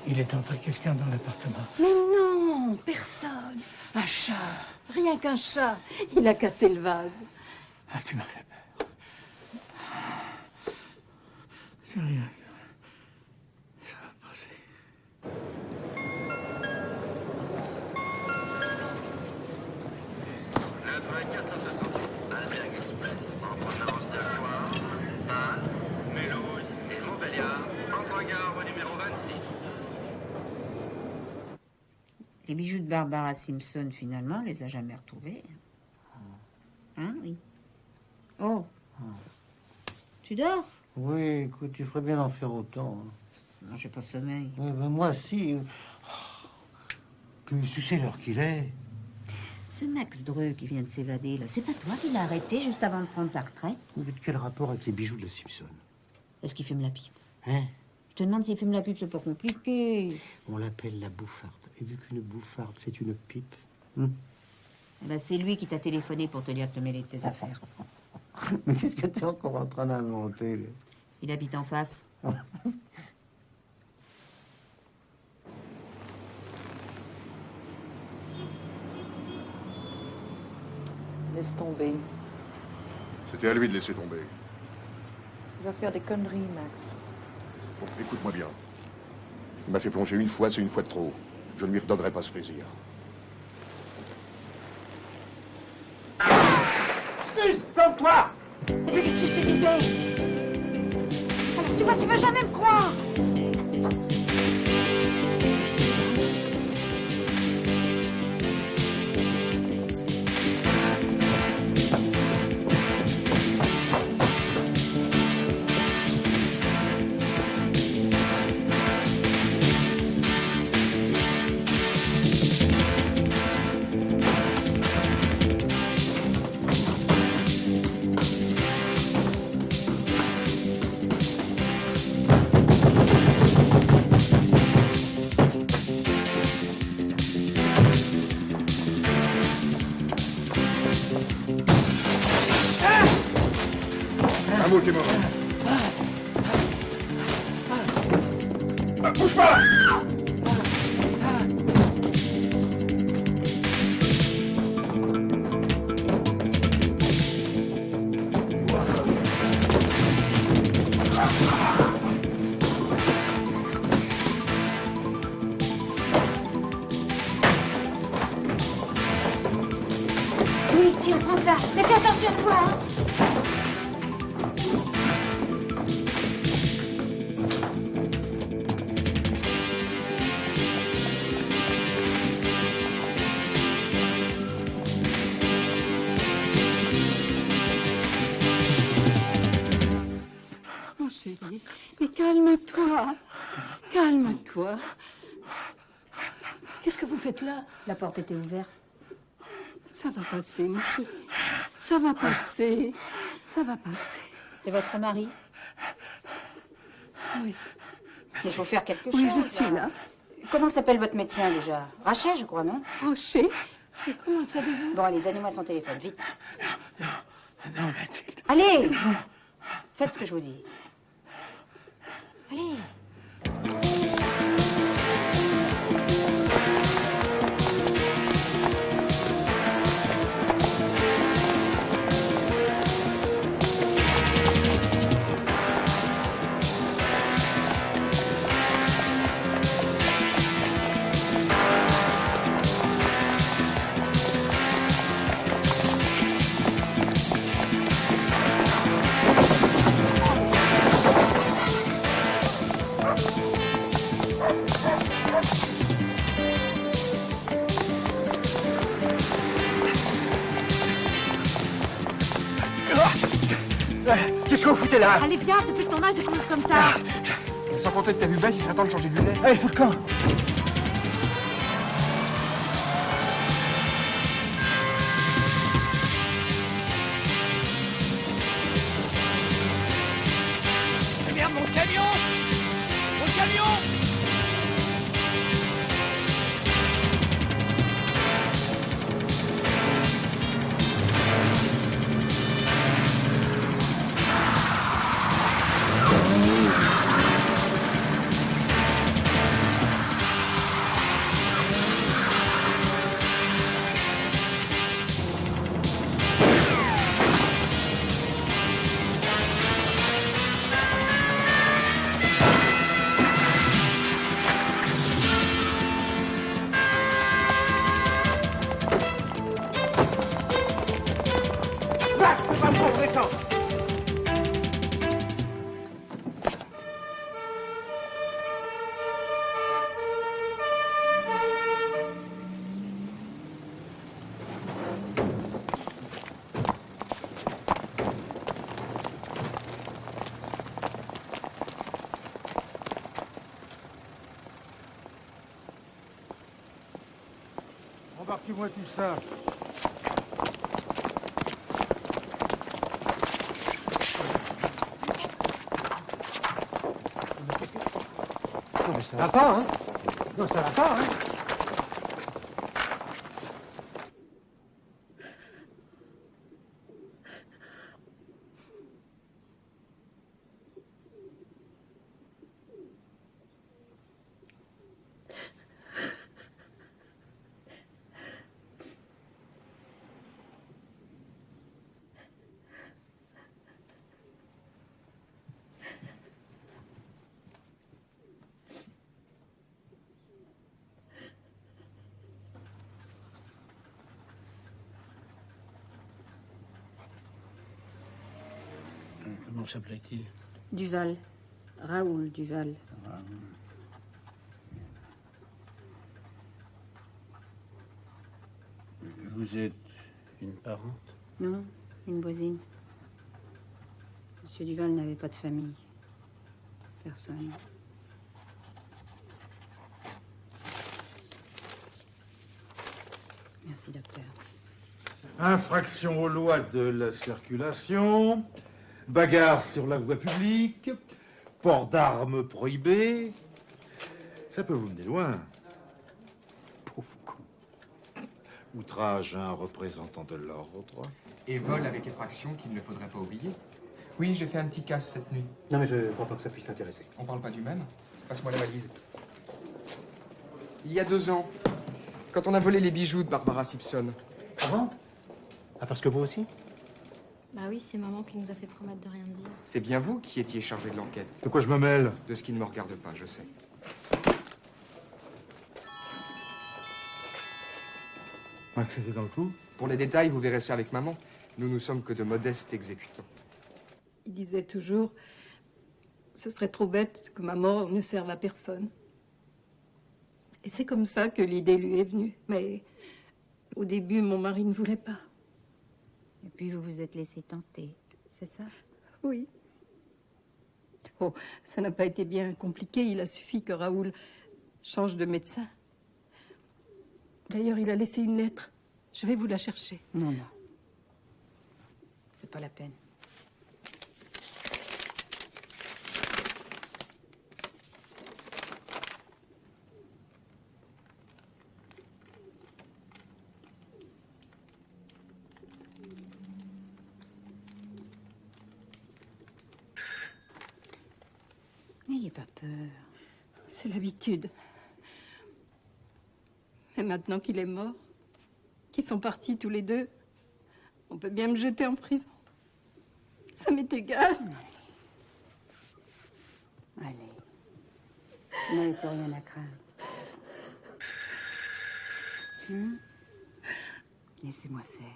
Il est entré quelqu'un dans l'appartement. Mais non, personne. Un chat. Rien qu'un chat. Il a cassé le vase. Ah, tu m'as fait peur. C'est rien. Ça va passer. Le train 468, Alberg Express, en provenance de Loire, Vannes, Mulhouse et Maubeuge. Les bijoux de Barbara Simpson, finalement, on les a jamais retrouvés. Hein, oui. Oh. Tu dors? Oui, écoute, tu ferais bien d'en faire autant. Non, j'ai pas sommeil. Ouais, ben moi, si. Tu sais l'heure qu'il est. Ce Max Dreux qui vient de s'évader, là, c'est pas toi qui l'as arrêté juste avant de prendre ta retraite? Mais quel rapport avec les bijoux de Simpson? Est-ce qu'il fume la pipe? Hein? Je te demande s'il fume la pipe, c'est pas compliqué. On l'appelle la bouffarde. Et vu qu'une bouffarde, c'est une pipe... Eh ben, c'est lui qui t'a téléphoné pour te dire de te mêler de tes affaires. Mais qu'est-ce que tu es encore en train d'inventer? Il habite en face. Laisse tomber. C'était à lui de laisser tomber. Tu vas faire des conneries, Max. Bon, écoute-moi bien. Il m'a fait plonger une fois, c'est une fois de trop. Je ne lui redonnerai pas ce plaisir. Comme toi! T'as vu qu'est-ce que je te disais? Alors, tu vois, tu vas jamais me croire! Un mot qui est mort. Bouge pas! Oui, tiens, prends ça. Mais fais attention, toi, hein. Mon chéri, mais calme-toi. Calme-toi. Qu'est-ce que vous faites là? La porte était ouverte. Ça va passer, mon chéri. Ça va passer. Ça va passer. C'est votre mari? Oui. Il faut faire quelque Oui, chose. je suis là. Comment s'appelle votre médecin déjà? Rachel, je crois, non? Rocher. Et comment savez-vous? Bon, allez, donnez-moi son téléphone, vite. Non, Mathilde. Allez! Faites ce que je vous dis. Allez! Qu'est-ce que vous foutez là? Allez, viens, c'est plus de ton âge de courir comme ça. Sans compter que t'as vu baisse, il serait temps de changer de lunettes. Allez, fous le camp. Merde, mon camion! Mon camion! Embarquez-moi tout ça. Non, mais ça va pas, hein? Non, ça va pas, hein? Comment s'appelait-il? Duval. Raoul Duval. Vous êtes une parente? Non, une voisine. Monsieur Duval n'avait pas de famille. Personne. Merci, docteur. Infraction aux lois de la circulation, bagarre sur la voie publique, port d'armes prohibé. Ça peut vous mener loin. Pauvre con. Outrage à un représentant de l'ordre. Et vol avec effraction qu'il ne faudrait pas oublier. Oui, j'ai fait un petit casse cette nuit. Non, mais je ne crois pas que ça puisse t'intéresser. On parle pas du même? Passe-moi la valise. Il y a 2 ans, quand on a volé les bijoux de Barbara Simpson. Ah bon? Ah, parce que vous aussi? Bah oui, c'est maman qui nous a fait promettre de rien dire. C'est bien vous qui étiez chargé de l'enquête. De quoi je me mêle? De ce qui ne me regarde pas, je sais. Max était dans le coup? Pour les détails, vous verrez ça avec maman. Nous ne sommes que de modestes exécutants. Il disait toujours, ce serait trop bête que ma mort ne serve à personne. Et c'est comme ça que l'idée lui est venue. Mais au début, mon mari ne voulait pas. Et puis vous vous êtes laissé tenter, c'est ça? Oui. Oh, ça n'a pas été bien compliqué. Il a suffi que Raoul change de médecin. D'ailleurs, il a laissé une lettre. Je vais vous la chercher. Non, non. C'est pas la peine. N'ayez pas peur. C'est l'habitude. Et maintenant qu'il est mort, qu'ils sont partis tous les deux, on peut bien me jeter en prison. Ça m'est égal. Allez. Vous n'avez plus rien à craindre. Laissez-moi faire.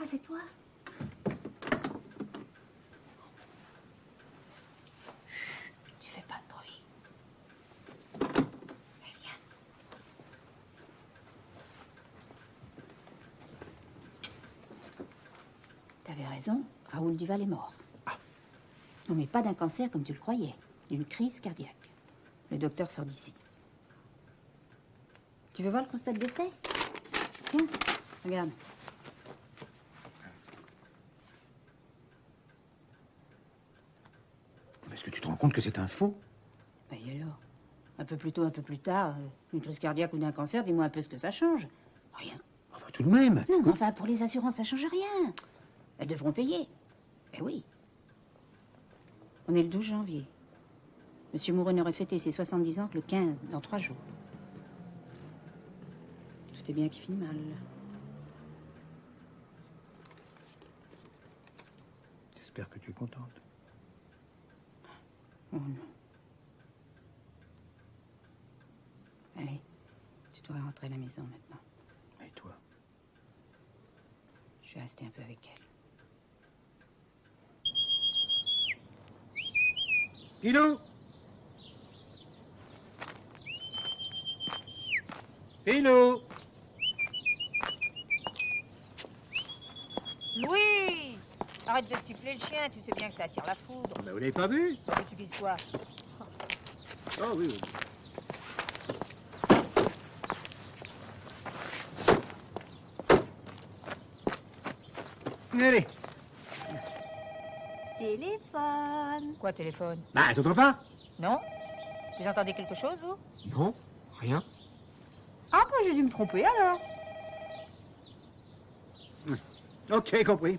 Ah, c'est toi? Chut, tu fais pas de bruit. Allez, viens. T'avais raison, Raoul Duval est mort. Non, mais pas d'un cancer comme tu le croyais, d'une crise cardiaque. Le docteur sort d'ici. Tu veux voir le constat de décès? Tiens, regarde. Est-ce que tu te rends compte que c'est un faux? Ben et alors? Un peu plus tôt, un peu plus tard, une crise cardiaque ou d'un cancer, dis-moi un peu ce que ça change. Rien. Enfin, tout de même. Non, mais enfin, pour les assurances, ça change rien. Elles devront payer. Ben oui. On est le 12 janvier. Monsieur Mouret n'aurait fêté ses 70 ans que le 15, dans 3 jours. Tout est bien qui finit mal. J'espère que tu es contente. Oh non. Allez, tu dois rentrer à la maison maintenant. Et toi? Je vais rester un peu avec elle. Pilou! Pilou! Arrête de siffler le chien, tu sais bien que ça attire la foudre. Ben, vous l'avez pas vu? Que tu dises quoi? Oh oui, oui. Allez. Téléphone. Quoi, téléphone? Bah, t'entends pas? Non? Vous entendez quelque chose, vous? Non, rien. Ah, bah, j'ai dû me tromper, alors. Ok, compris.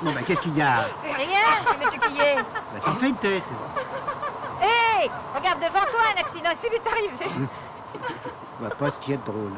Bon, ben, qu'est-ce qu'il y a? Rien, que veux-tu qu'il y ait? Bah, tu fais une tête. Hé, regarde devant toi, un accident s'est vite arrivé. On va pas ce qu'il y a de drôle.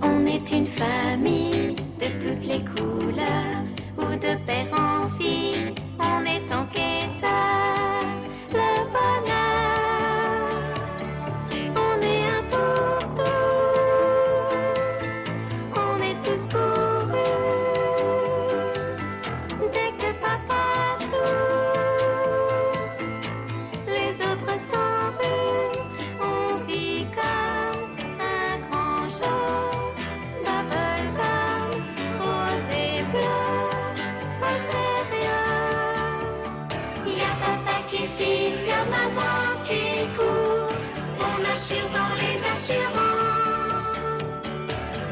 On est une famille de toutes les couleurs, ou de père en fille, on est en quêteur, le bonheur. On est un pour tous, on est tous pour eux. Dès que papa tousse, les autres s'en vont, on vit comme un grand jour. Bubblegum, rose et bleu, pas sérieux. Y a papa qui file, y a maman qui court. On assure dans les assurances.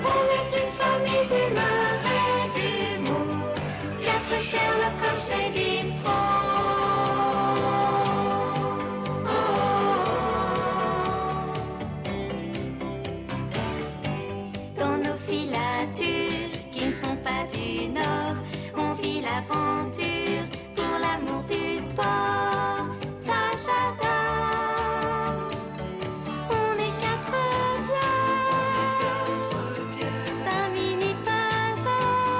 On est une famille d'humeur et d'humour. 4 Sherlock Holmes made in France. Dans nos filatures qui ne sont pas du Nord, on vit l'aventure pour l'amour du sport. Ça j'adore. On est 4 glaces d'un mini puzzle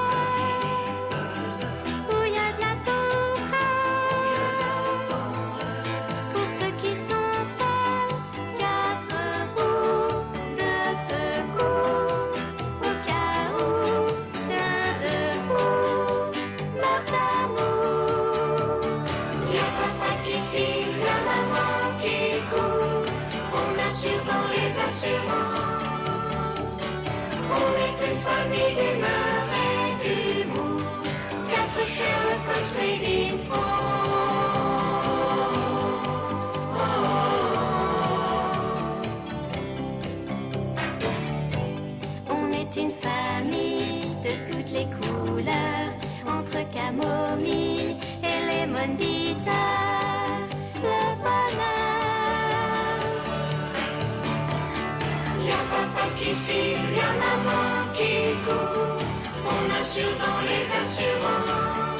où il y a de la tendresse pour ceux qui sont seuls. 4 roues de secours au cas où l'un de vous meurt d'amour. Y a papa qui file, y a maman qui court. On assure dans les assurances. On est une famille d'humeur et d'humour. 4 Sherlock Holmes made in France. On est une famille de toutes les couleurs, entre camomille et lemon bitter, le bonheur. Y a papa qui file, y a maman qui court. On assure dans les assurances.